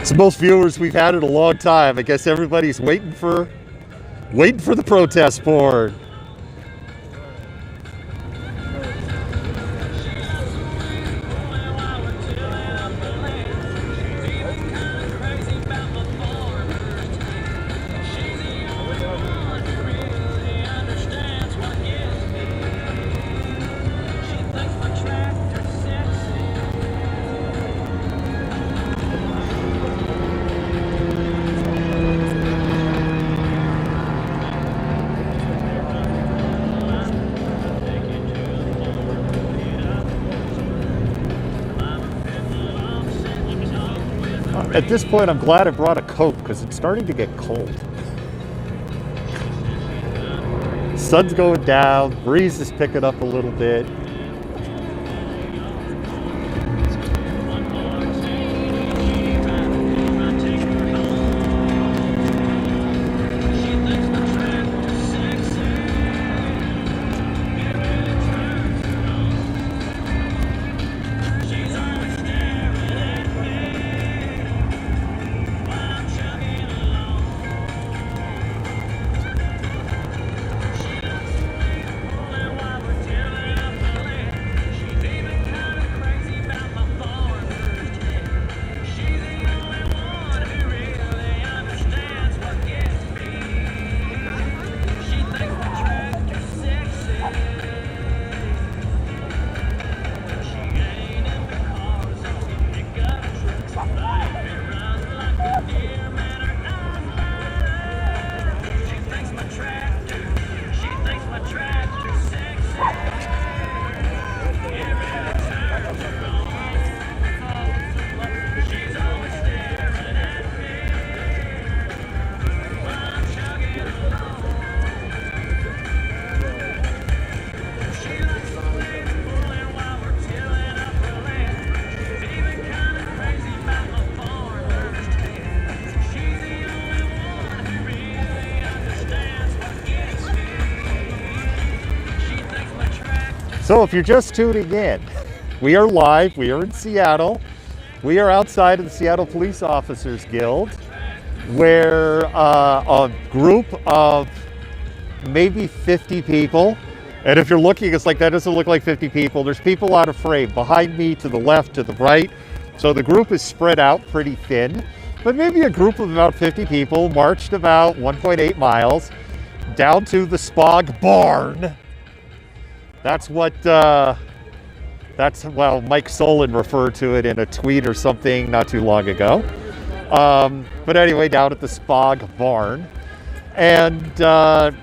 [SPEAKER 1] It's the most viewers we've had in a long time. I guess everybody's waiting for the protest board. At this point, I'm glad I brought a coat because it's starting to get cold. Sun's going down, breeze is picking up a little bit. So if you're just tuning in, we are live, we are in Seattle. We are outside of the Seattle Police Officers Guild, where a group of maybe 50 people, and if you're looking, it's like, that doesn't look like 50 people. There's people out of frame, behind me, to the left, to the right. So the group is spread out pretty thin, but maybe a group of about 50 people marched about 1.8 miles down to the SPOG barn. That's what, well, Mike Solon referred to it in a tweet or something not too long ago. But anyway, down at the SPOG barn. And a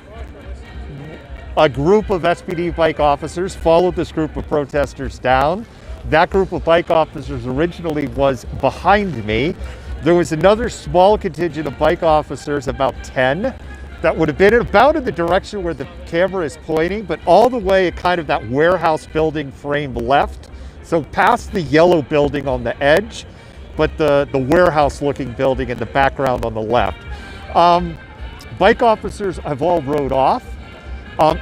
[SPEAKER 1] group of SPD bike officers followed this group of protesters down. That group of bike officers originally was behind me. There was another small contingent of bike officers, about 10, that would have been about in the direction where the camera is pointing, but all the way at kind of that warehouse building frame left. So past the yellow building on the edge, but the warehouse looking building in the background on the left. Bike officers have all rode off.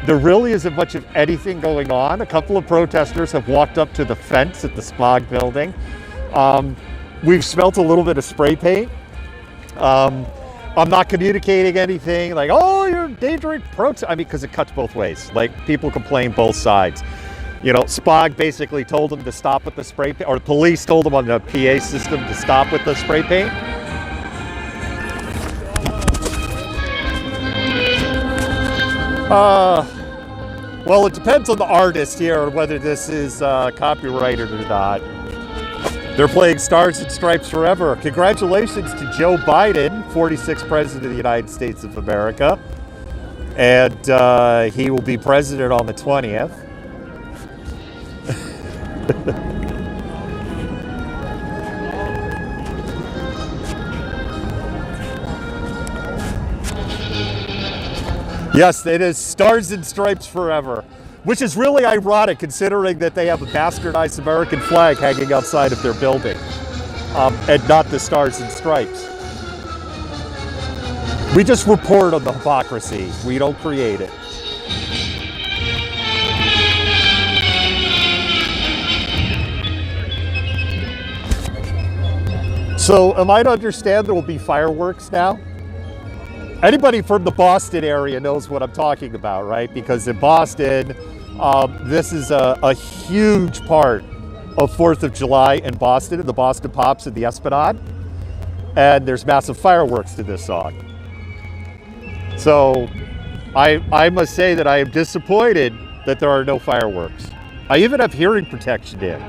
[SPEAKER 1] There really isn't much of anything going on. A couple of protesters have walked up to the fence at the SPOG building. We've smelt a little bit of spray paint. I'm not communicating anything like, oh, you're endangering protest. I mean, because it cuts both ways. Like, people complain both sides. You know, SPOG basically told them to stop with the spray paint, or the police told them on the PA system to stop with the spray paint. Well, it depends on the artist here whether this is copyrighted or not. They're playing Stars and Stripes Forever. Congratulations to Joe Biden, 46th President of the United States of America. And he will be president on the 20th. Yes, it is Stars and Stripes Forever, which is really ironic considering that they have a bastardized American flag hanging outside of their building, and not the Stars and Stripes. We just report on the hypocrisy. We don't create it. So, am I to understand there will be fireworks now? Anybody from the Boston area knows what I'm talking about, right? Because in Boston, this is a huge part of 4th of July in Boston, and the Boston Pops and the Esplanade. And there's massive fireworks to this song. So I must say that I am disappointed that there are no fireworks. I even have hearing protection in.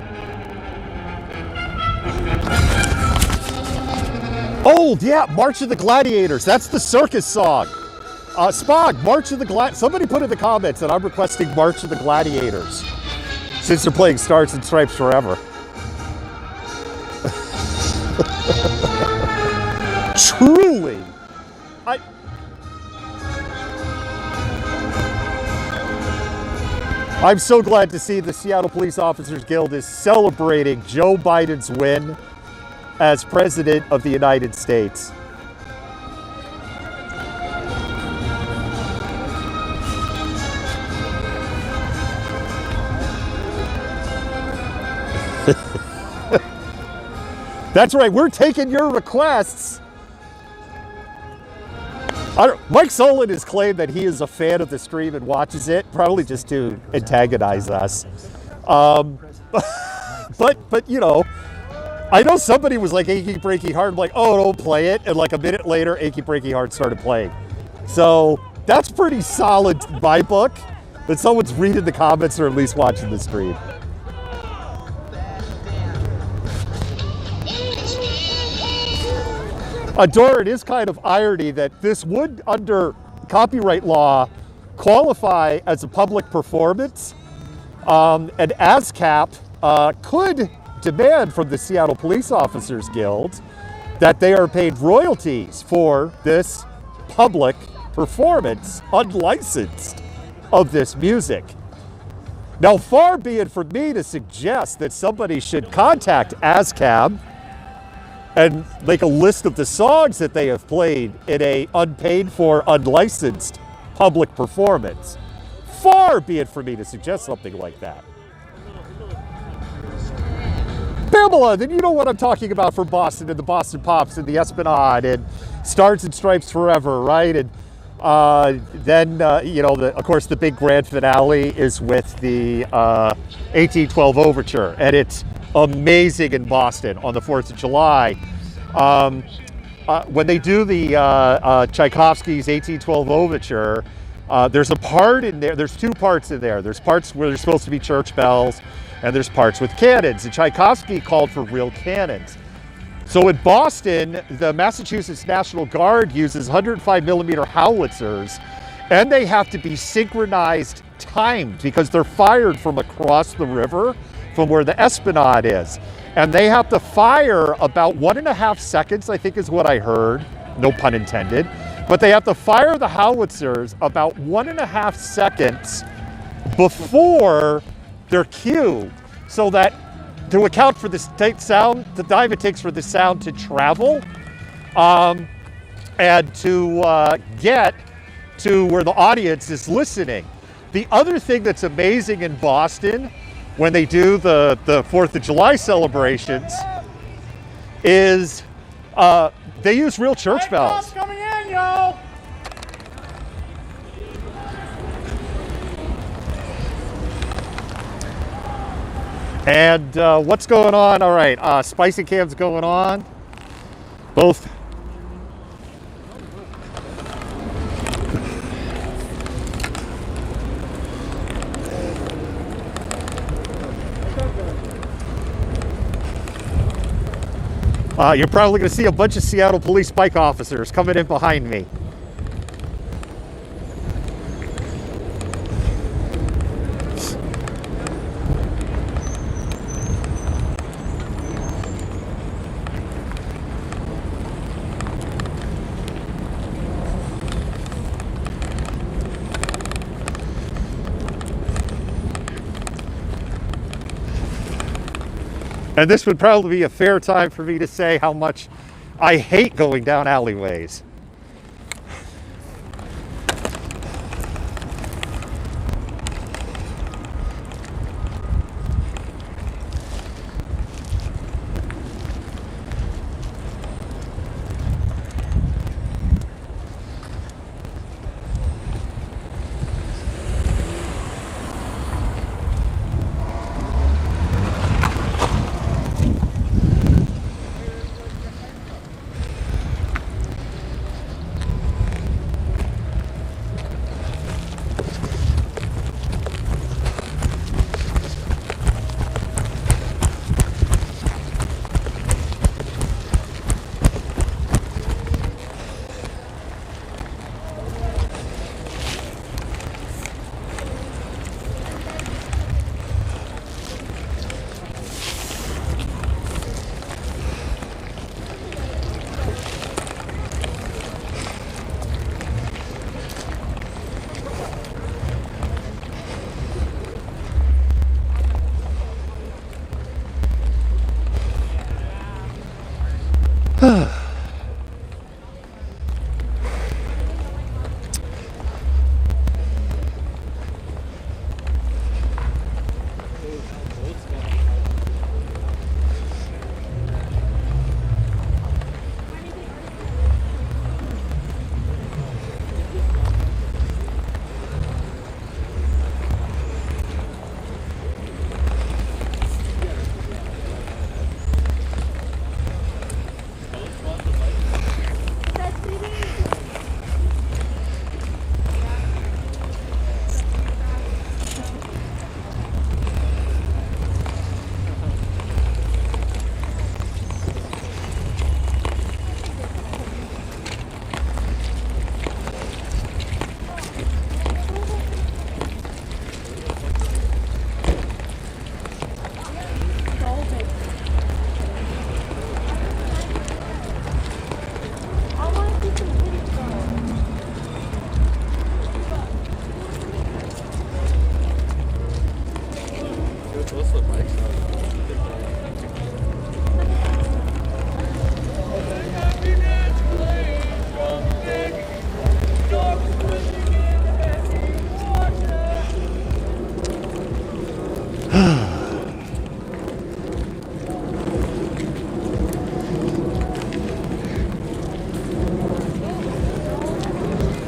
[SPEAKER 1] Oh, yeah, March of the Gladiators. That's the circus song. SPOG, March of the Gladiators. Somebody put in the comments that I'm requesting March of the Gladiators, since they're playing Stars and Stripes Forever. Truly. I'm so glad to see the Seattle Police Officers Guild is celebrating Joe Biden's win as President of the United States. That's right, we're taking your requests. Mike Solon has claimed that he is a fan of the stream and watches it, probably just to antagonize us. But you know, I know somebody was like Achy Breaky Heart, like, oh, don't play it. And like a minute later, Achy Breaky Heart started playing. So that's pretty solid in my book, that someone's reading the comments or at least watching the stream. Dora, it is kind of irony that this would, under copyright law, qualify as a public performance. And ASCAP could demand from the Seattle Police Officers Guild that they are paid royalties for this public performance, unlicensed, of this music. Now, far be it from me to suggest that somebody should contact ASCAP and make a list of the songs that they have played in a unpaid for, unlicensed public performance. Far be it from me to suggest something like that. Pamela, then you know what I'm talking about for Boston and the Boston Pops and the Esplanade and Stars and Stripes Forever, right? And then, you know, of course, the big grand finale is with the 1812 Overture, and it's amazing in Boston on the 4th of July. When they do the Tchaikovsky's 1812 Overture, there's a part in there, there's two parts in there. There's parts where there's supposed to be church bells, and there's parts with cannons. And Tchaikovsky called for real cannons. So in Boston, the Massachusetts National Guard uses 105 millimeter howitzers, and they have to be synchronized, timed, because they're fired from across the river from where the Esplanade is. And they have to fire about 1.5 seconds, I think is what I heard, no pun intended, but they have to fire the howitzers about 1.5 seconds before they're cued, so that to account for the sound, the time it takes for the sound to travel, and to get to where the audience is listening. The other thing that's amazing in Boston when they do the 4th of July celebrations is they use real church bells.
[SPEAKER 3] Coming in, yo!
[SPEAKER 1] And what's going on? All right, spicy cam's going on. Both. You're probably going to see a bunch of Seattle Police bike officers coming in behind me. And this would probably be a fair time for me to say how much I hate going down alleyways.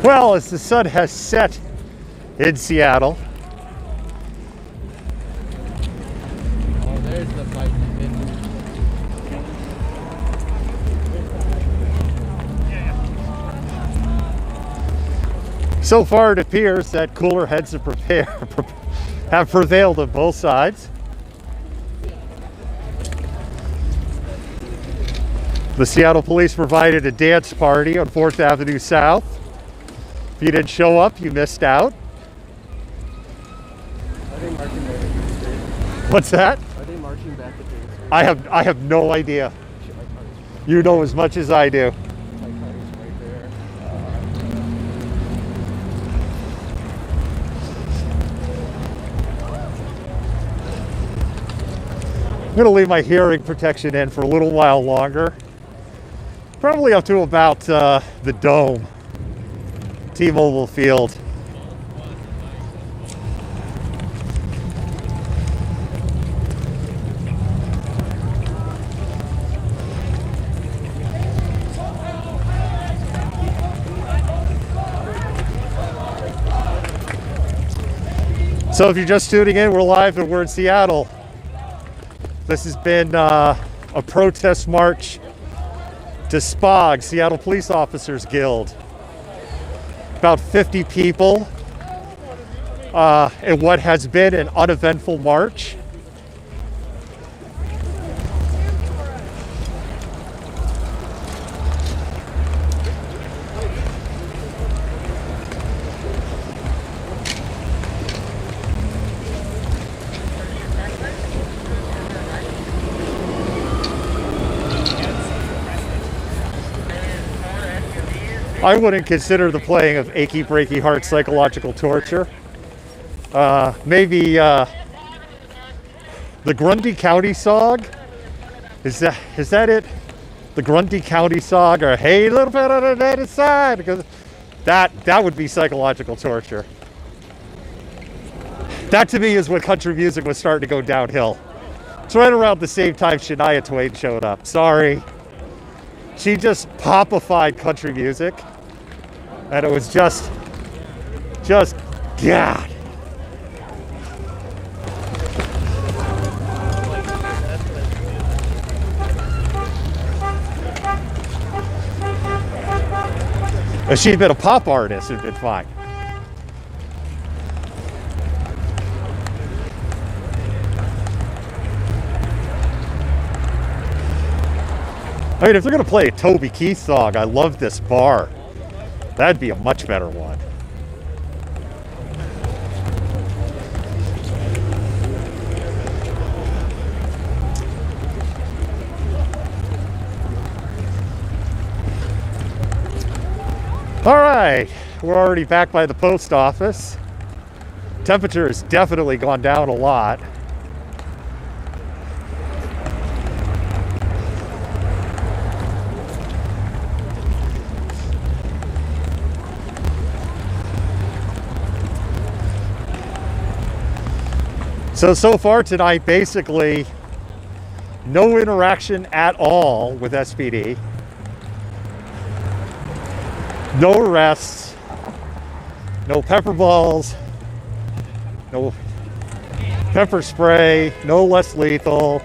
[SPEAKER 1] Well, as the sun has set in Seattle,
[SPEAKER 3] Oh, there's the bike.
[SPEAKER 1] so far it appears that cooler heads have prevailed on both sides. The Seattle Police provided a dance party on 4th Avenue South. If you didn't show up, you missed out.
[SPEAKER 3] Are they marching back at James Street?
[SPEAKER 1] What's that?
[SPEAKER 3] Are they marching back at James Street?
[SPEAKER 1] I have no idea.
[SPEAKER 3] Shit, my car is
[SPEAKER 1] You know as much as I do.
[SPEAKER 3] right there.
[SPEAKER 1] I'm going to leave my hearing protection in for a little while longer. Probably up to about the Dome, T-Mobile Field. So if you're just tuning in, we're live and we're in Seattle. This has been a protest march to SPOG, Seattle Police Officers Guild. About 50 people in what has been an uneventful march. I wouldn't consider the playing of Achy Breaky Heart psychological torture. Maybe the Grundy County song? Is that it? The Grundy County song, or Hey Little Bit on the Dead Side? Because that would be psychological torture. That to me is when country music was starting to go downhill. It's right around the same time Shania Twain showed up. Sorry. She just popified country music. And it was just God. If she'd been a pop artist, it'd been fine. I mean, if they're gonna play a Toby Keith song, I love this bar. That'd be a much better one. All right, we're already back by the post office. Temperature has definitely gone down a lot. So far tonight, basically no interaction at all with SPD. No arrests, no pepper balls, no pepper spray, no less lethal.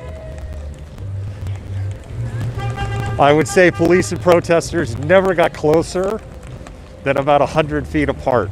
[SPEAKER 1] I would say police and protesters never got closer than about 100 feet apart.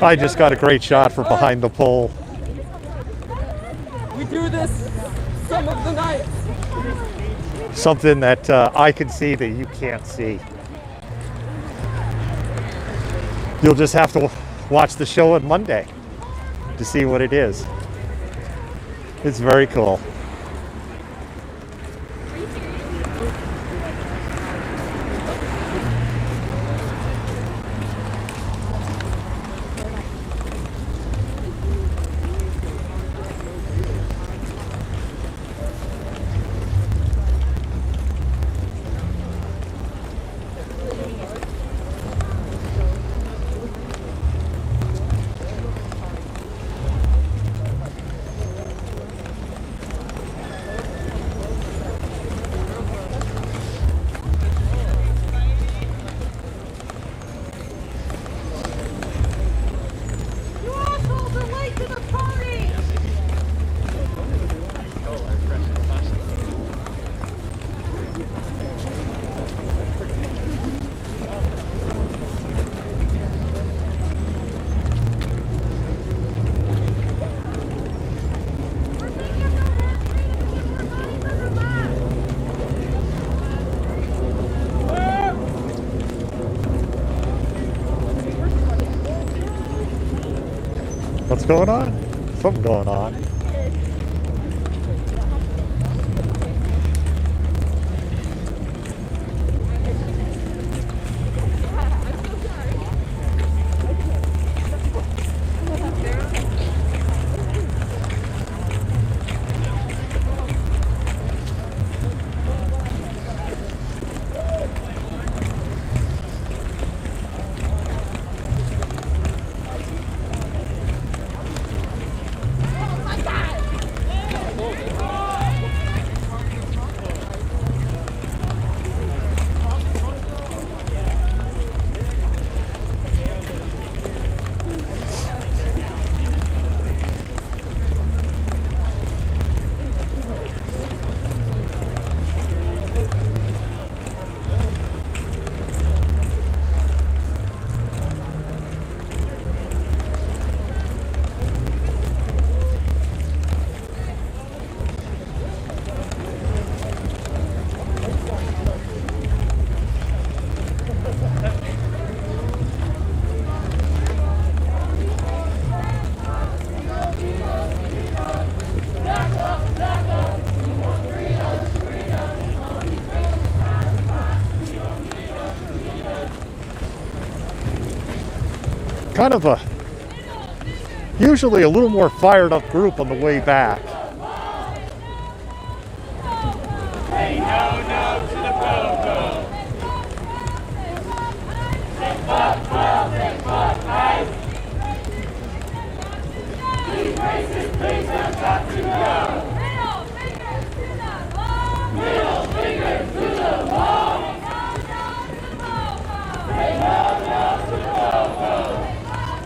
[SPEAKER 1] I just got a great shot from behind the pole.
[SPEAKER 2] We do this some of the nights.
[SPEAKER 1] Something that I can see that you can't see. You'll just have to watch the show on Monday to see what it is. It's very cool. What's going on? Something going on. Kind of usually a little more fired up group on the way back.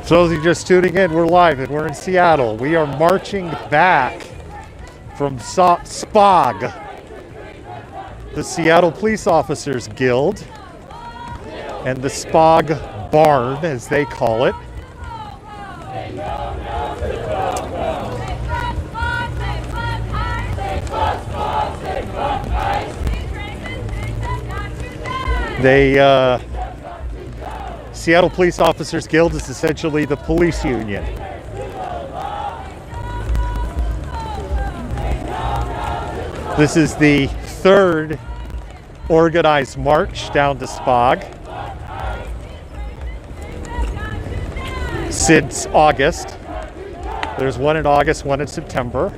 [SPEAKER 1] For those of you just tuning in, we're live and we're in Seattle. We are marching back from SPOG, the Seattle Police Officers Guild, and the SPOG Barn, as they call it. Seattle Police Officers Guild is essentially the police union. This is the third organized march down to SPOG since August. There's one in August, one in September.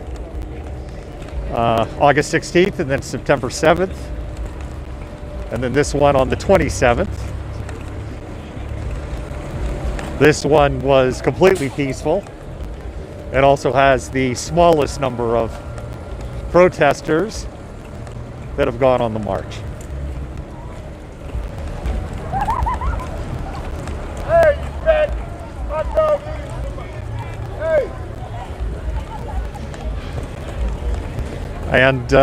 [SPEAKER 1] August 16th and then September 7th. And then this one on the 27th. This one was completely peaceful. It also has the smallest number of protesters that have gone on the march.
[SPEAKER 2] Hey, you fat hot dog eating. Hey.
[SPEAKER 1] And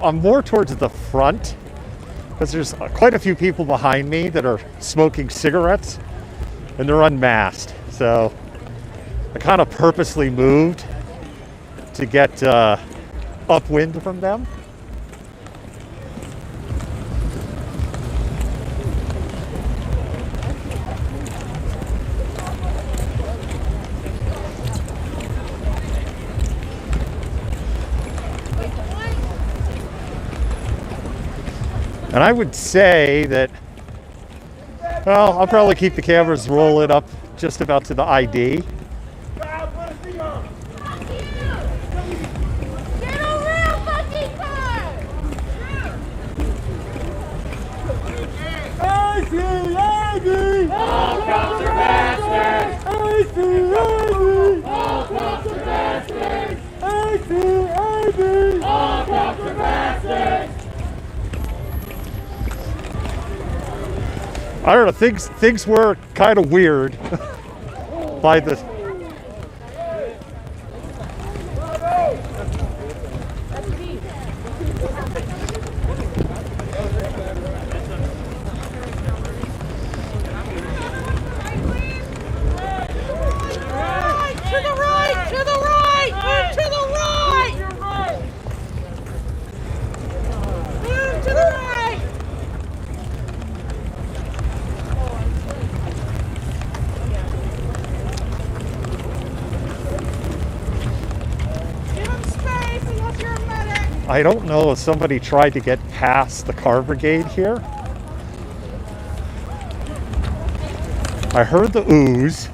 [SPEAKER 1] I'm more towards the front because there's quite a few people behind me that are smoking cigarettes and they're unmasked. So I kind of purposely moved to get upwind from them. And I would say that, well, I'll probably keep the cameras rolling up just about to the ID.
[SPEAKER 4] Get a real fucking car!
[SPEAKER 2] ACAB! All cops are bastards! ACAB! All cops are bastards! ACAB! All cops are bastards!
[SPEAKER 1] I don't know, things were kind of weird by the... I don't know if somebody tried to get past the car brigade here. I heard the ooze.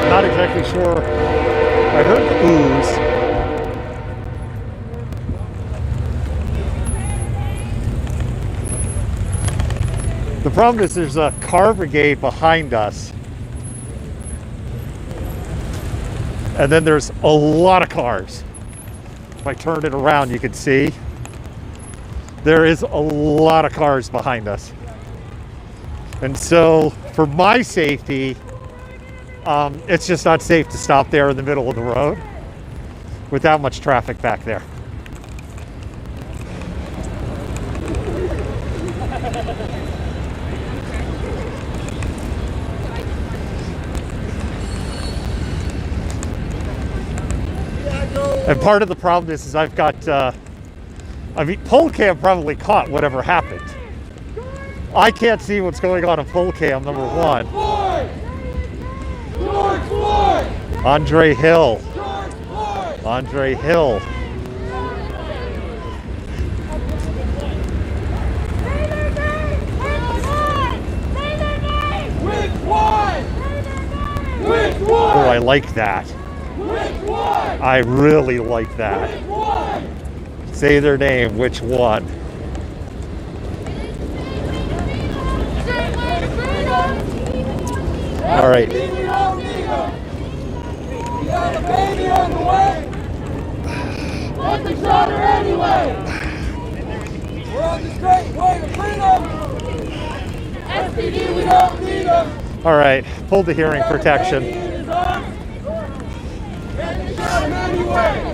[SPEAKER 1] Not exactly sure. I heard the ooze. The problem is there's a car brigade behind us. And then there's a lot of cars. If I turn it around, you can see. There is a lot of cars behind us. And so for my safety, it's just not safe to stop there in the middle of the road with that much traffic back there. And part of the problem is I've got, poll cam probably caught whatever happened. I can't see what's going on in poll cam, number one.
[SPEAKER 2] George Floyd!
[SPEAKER 1] Andre Hill.
[SPEAKER 2] George Floyd!
[SPEAKER 1] Andre Hill.
[SPEAKER 2] Which one? Which one?
[SPEAKER 1] Oh, I like that.
[SPEAKER 2] Which one?
[SPEAKER 1] I really like that.
[SPEAKER 2] Which one?
[SPEAKER 1] Say their name, which one? All right.
[SPEAKER 2] We don't need them. We got a baby on the way. Let the shot her anyway. We're on the straight way to freedom. SPD, we don't need them.
[SPEAKER 1] All right, pulled the hearing protection.
[SPEAKER 2] Let the shot him anyway.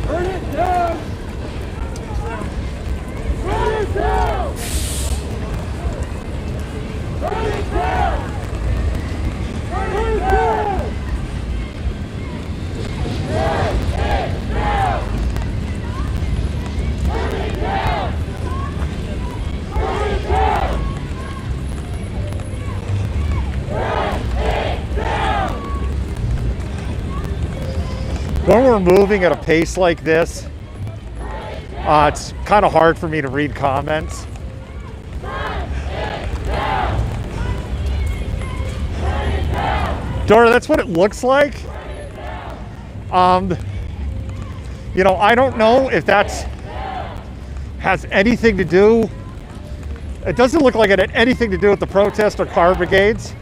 [SPEAKER 2] Burn it down! Burn it down! Burn it down! Burn it down! Burn it down! Burn it down! Burn it down! Burn it down!
[SPEAKER 1] When we're moving at a pace like this, it's kind of hard for me to read comments. Dora, that's what it looks like. You know, I don't know if that's has anything to do. It doesn't look like it had anything to do with the protest or car brigades.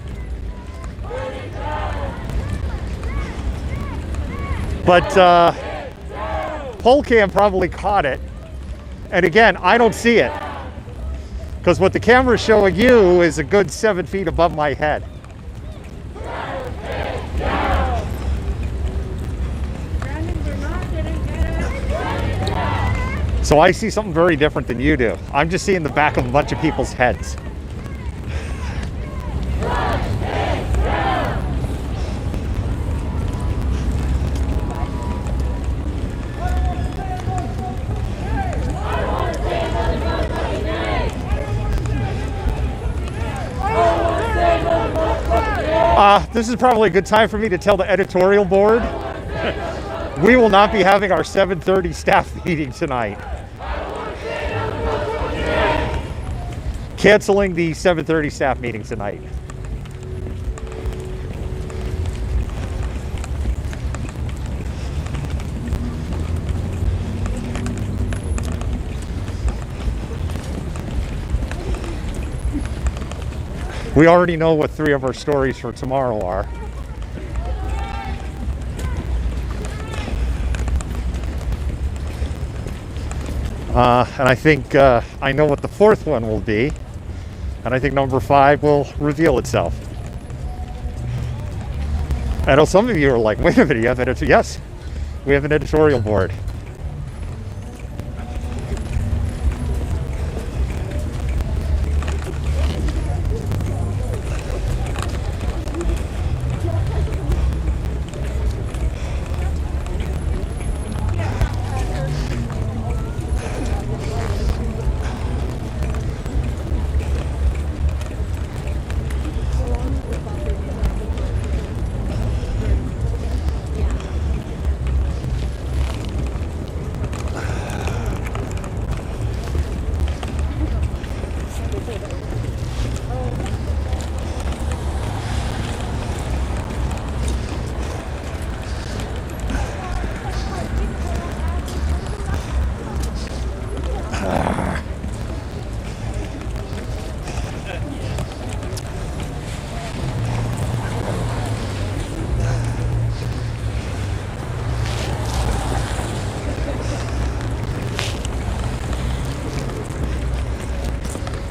[SPEAKER 1] But poll cam probably caught it. And again, I don't see it. Because what the camera is showing you is a good 7 feet above my head. So I see something very different than you do. I'm just seeing the back of a bunch of people's heads. This is probably a good time for me to tell the editorial board we will not be having our 7:30 staff meeting tonight. Canceling the 7:30 staff meeting tonight. We already know what 3 of our stories for tomorrow are. And I think I know what the fourth one will be. And I think number 5 will reveal itself. I know some of you are like, wait a minute, you have editor? Yes, we have an editorial board.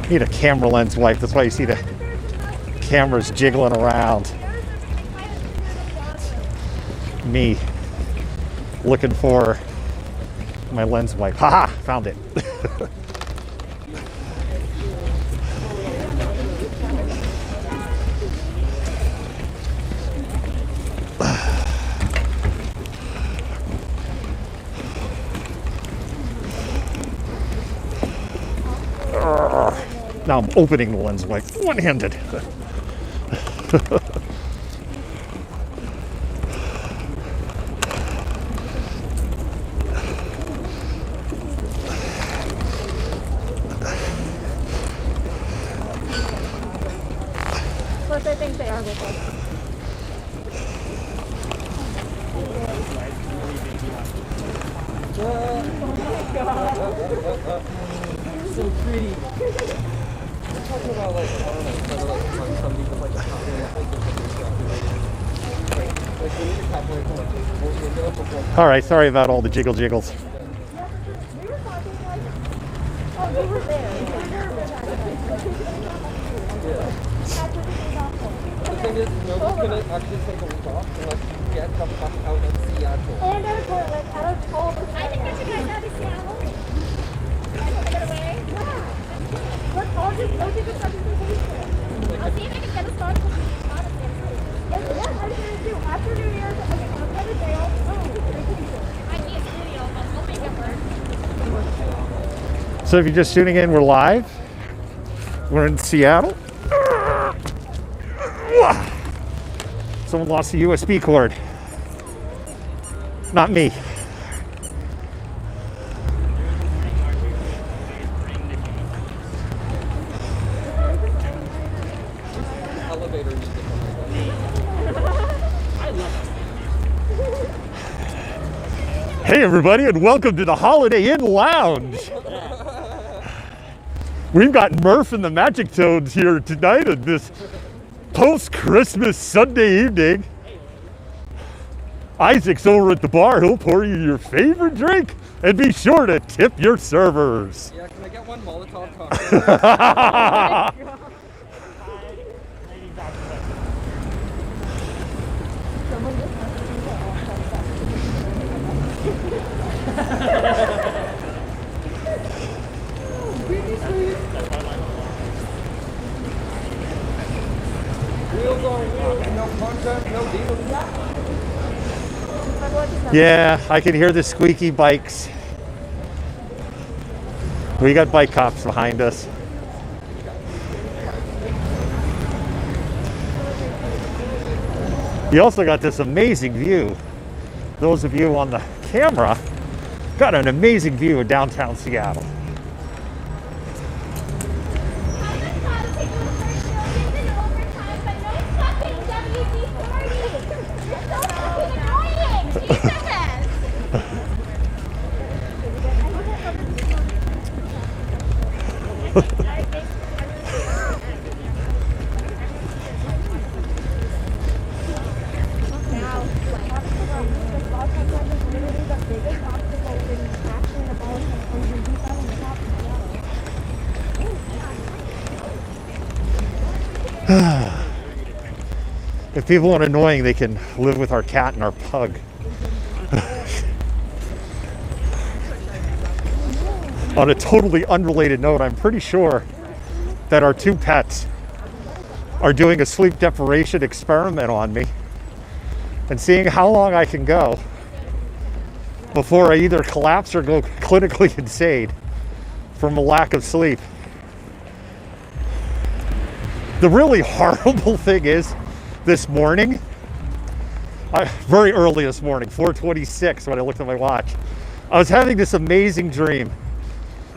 [SPEAKER 1] Need a camera lens wipe. That's why you see the cameras jiggling around. Me looking for my lens wipe. Haha, found it. Now I'm opening the lens wipe one-handed.
[SPEAKER 4] What they think they are with us.
[SPEAKER 3] So pretty. We're talking about like, I don't know, kind of like on something with like a copy and like the picture stuff related. Like we need to calculate how much we'll window before.
[SPEAKER 1] All right, sorry about all the jiggle jiggles.
[SPEAKER 4] We were talking like, oh, we were there.
[SPEAKER 3] The thing is, nobody's gonna actually take a week off unless you get the fuck out of Seattle.
[SPEAKER 4] And out of Portland, out of all the I think we should get out of Seattle. Get away? Yeah. Let's all just go to the second vacation. I'll see if I can get a start for out of there. Yes, I'm gonna do after New Year's, I'm gonna get a day off. Vacation. I need a studio, but I'll make it work.
[SPEAKER 1] So if you're just tuning in, we're live. We're in Seattle. Someone lost the USB cord. Not me.
[SPEAKER 3] Elevator music.
[SPEAKER 1] Hey everybody, and welcome to the Holiday Inn Lounge. We've got Murph and the Magic Toads here tonight at this post-Christmas Sunday evening. Isaac's over at the bar. He'll pour you your favorite drink, and be sure to tip your servers.
[SPEAKER 3] Yeah, can I get one Molotov cocktail? Wheels on wheels, no content, no deal.
[SPEAKER 1] Yeah, I can hear the squeaky bikes. We got bike cops behind us. You also got this amazing view. Those of you on the camera got an amazing view of downtown Seattle. If people aren't annoying, they can live with our cat and our pug. On a totally unrelated note, I'm pretty sure that our two pets are doing a sleep deprivation experiment on me and seeing how long I can go before I either collapse or go clinically insane from a lack of sleep. The really horrible thing is, this morning, very early this morning, 4:26 when I looked at my watch, I was having this amazing dream.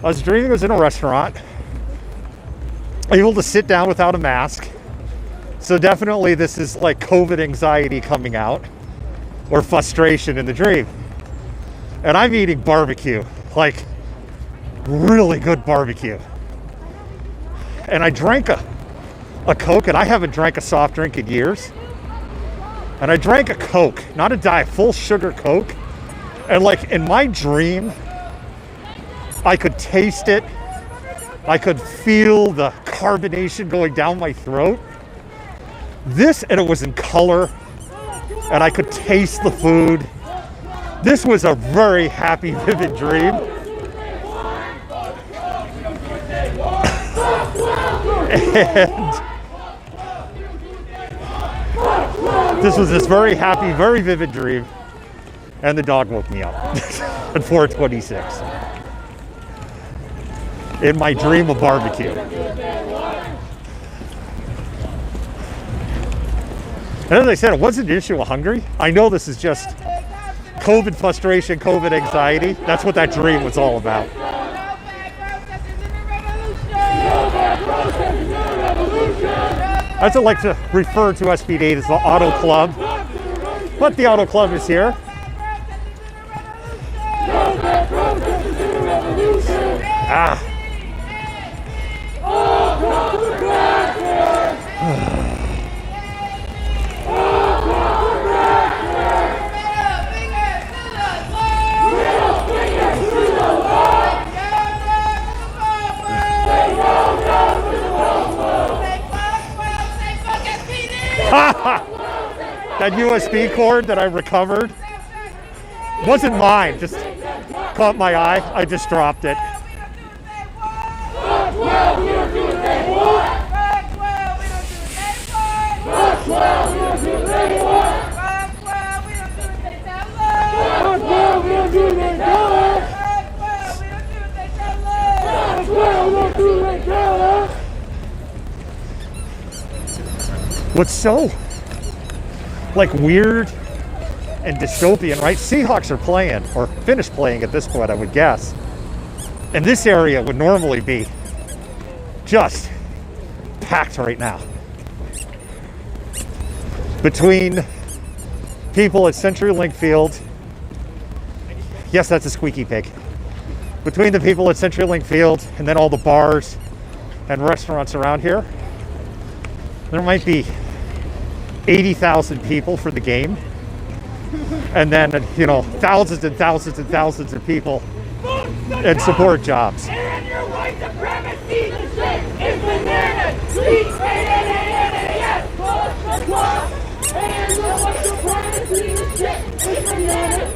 [SPEAKER 1] I was dreaming I was in a restaurant, able to sit down without a mask. So definitely this is like COVID anxiety coming out, or frustration in the dream. And I'm eating barbecue, like really good barbecue. And I drank a Coke, and I haven't drank a soft drink in years. And I drank a Coke, not a diet, full sugar Coke. And like in my dream, I could taste it. I could feel the carbonation going down my throat. This, and it was in color, and I could taste the food. This was a very happy, vivid dream. And this was this very happy, very vivid dream. And the dog woke me up at 4:26. In my dream of barbecue. And as I said, it wasn't an issue of hungry. I know this is just COVID frustration, COVID anxiety. That's what that dream was all about. As I like to refer to SB8 as the Auto Club. But the Auto Club is here. Ah. That USB cord that I recovered wasn't mine, just caught my eye. I just dropped it. What's so like weird and dystopian, right? Seahawks are playing, or finished playing at this point, I would guess. And this area would normally be just packed right now. Between people at CenturyLink Field, yes, that's a squeaky pig. Between the people at CenturyLink Field and then all the bars and restaurants around here, there might be 80,000 people for the game. And then, you know, thousands and thousands and thousands of people in support jobs.
[SPEAKER 2] And your white supremacy is bananas. And your white supremacy is bananas.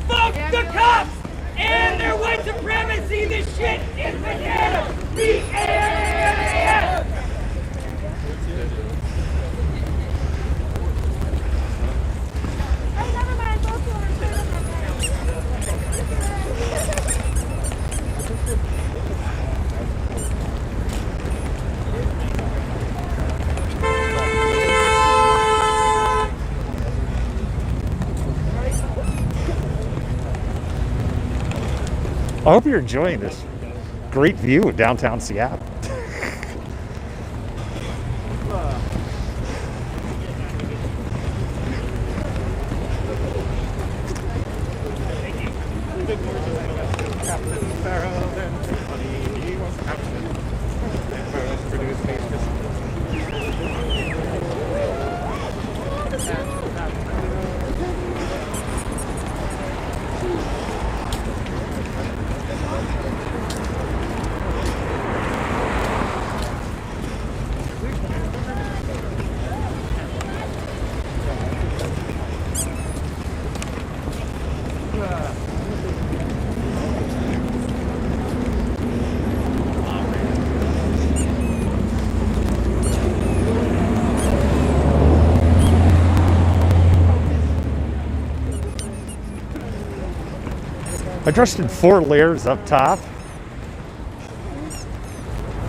[SPEAKER 2] Fuck the cops and their white supremacy. This shit is bananas. B-A-N-A-N-A-S.
[SPEAKER 1] I hope you're enjoying this great view of downtown Seattle. I dressed in 4 layers up top.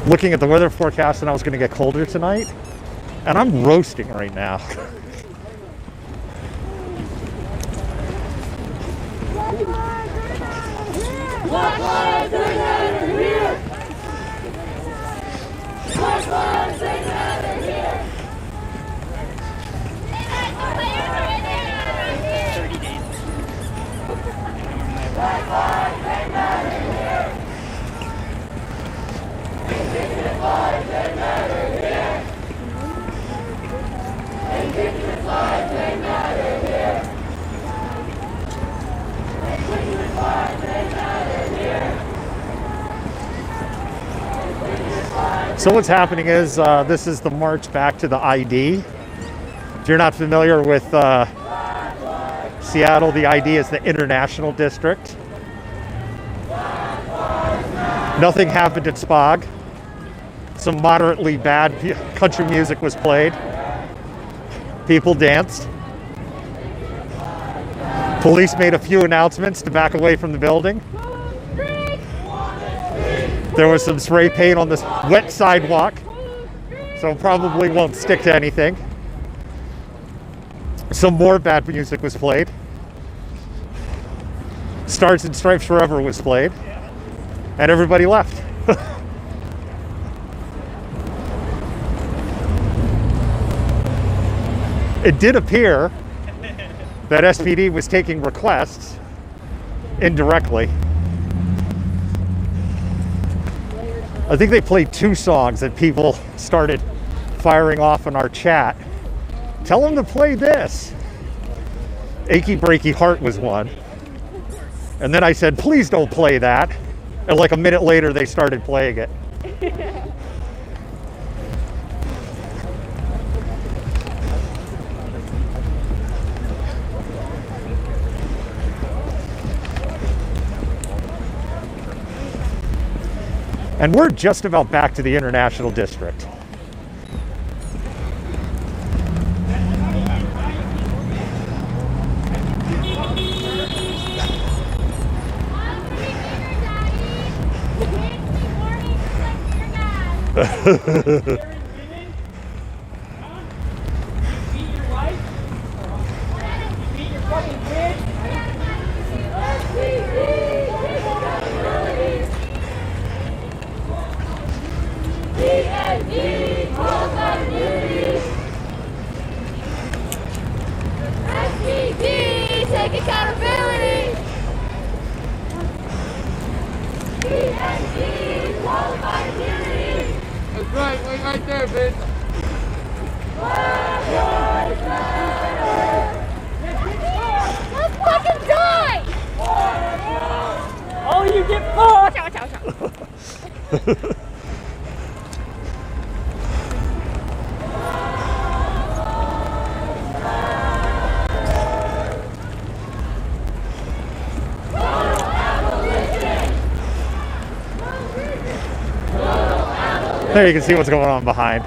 [SPEAKER 1] Looking at the weather forecast, and I was going to get colder tonight. And I'm roasting right now. So what's happening is this is the march back to the ID. If you're not familiar with Seattle, the ID is the International District. Nothing happened at Spog. Some moderately bad country music was played. People danced. Police made a few announcements to back away from the building. There was some spray paint on this wet sidewalk, so probably won't stick to anything. Some more bad music was played. Stars and Stripes Forever was played, and everybody left. It did appear that SPD was taking requests indirectly. I think they played 2 songs that people started firing off in our chat. Tell them to play this. Achy Breaky Heart was one. And then I said, please don't play that. And like a minute later, they started playing it. And we're just about back to the International District.
[SPEAKER 4] Take accountability.
[SPEAKER 2] That's right, wait right there, bitch.
[SPEAKER 4] Let's fucking die! Oh, you get fucked! Watch out, watch out.
[SPEAKER 1] There you can see what's going on behind.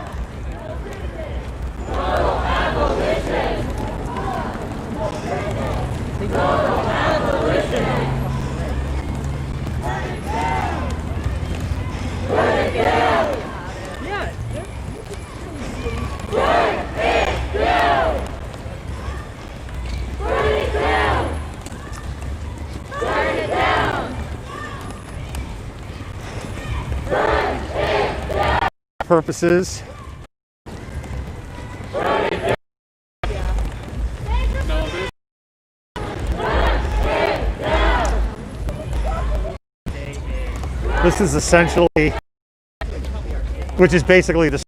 [SPEAKER 1] Purposes. This is essentially, which is basically the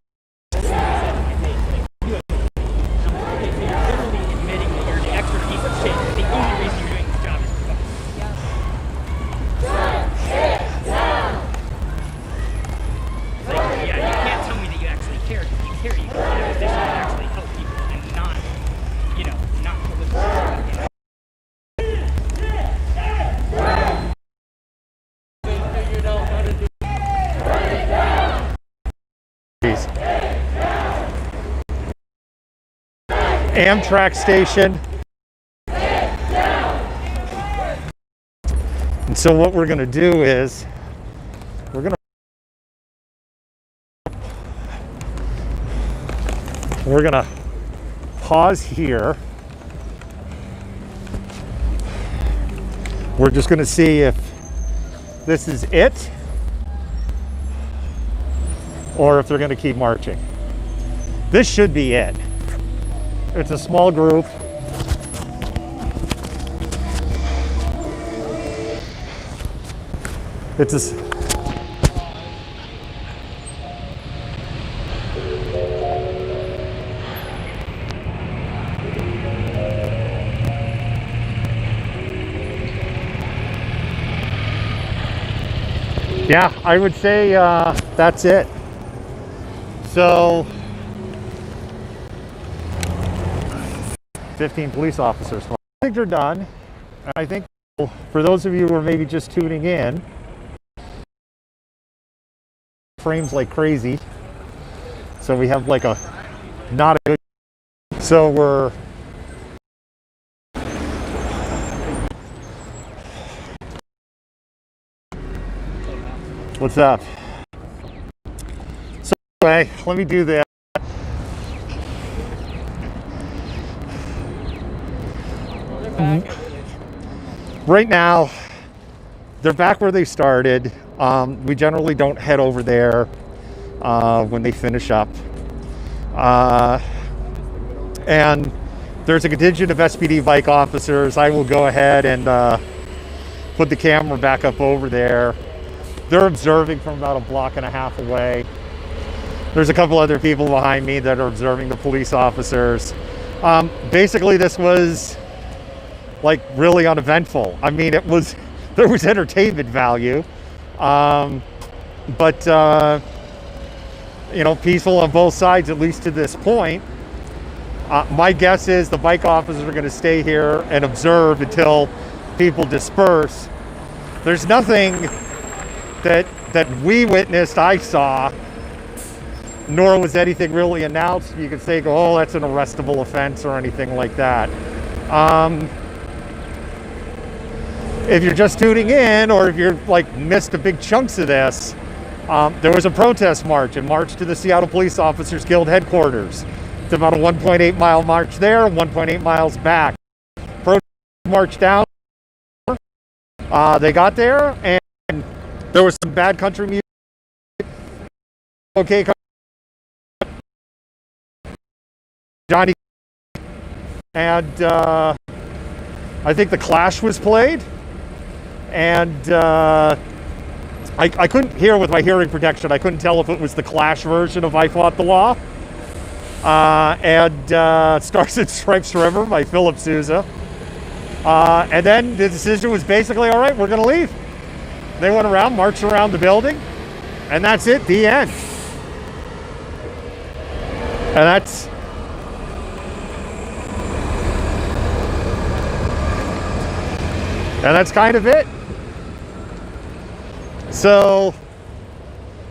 [SPEAKER 1] Amtrak station. So what we're going to do is we're going to pause here. We're just going to see if this is it or if they're going to keep marching. This should be it. It's a small group. It's a yeah, I would say that's it. So 15 police officers. I think they're done. I think for those of you who are maybe just tuning in, frames like crazy. So we have like a not a good. So we're what's up? So anyway, let me do that. Right now, they're back where they started. We generally don't head over there when they finish up. And there's a contingent of SPD bike officers. I will go ahead and put the camera back up over there. They're observing from about a block and a half away. There's a couple other people behind me that are observing the police officers. Basically, this was like really uneventful. I mean, there was entertainment value, but you know, peaceful on both sides, at least to this point. My guess is the bike officers are going to stay here and observe until people disperse. There's nothing that we witnessed, I saw, nor was anything really announced. You could say, oh, that's an arrestable offense or anything like that. If you're just tuning in, or if you're like missed a big chunks of this, there was a protest march, and march to the Seattle Police Officers Guild headquarters. It's about a 1.8 mile march there, 1.8 miles back. Protest march down. They got there, and there was some bad country music. Okay, Johnny, and I think the Clash was played. And I couldn't hear with my hearing protection. I couldn't tell if it was the Clash version of I Fought the Law. And Stars and Stripes Forever by Philip Sousa. And then the decision was basically, all right, we're going to leave. They went around, marched around the building, and that's it, the end. And that's kind of it. So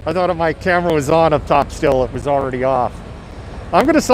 [SPEAKER 1] I thought if my camera was on up top still, it was already off. I'm going to sign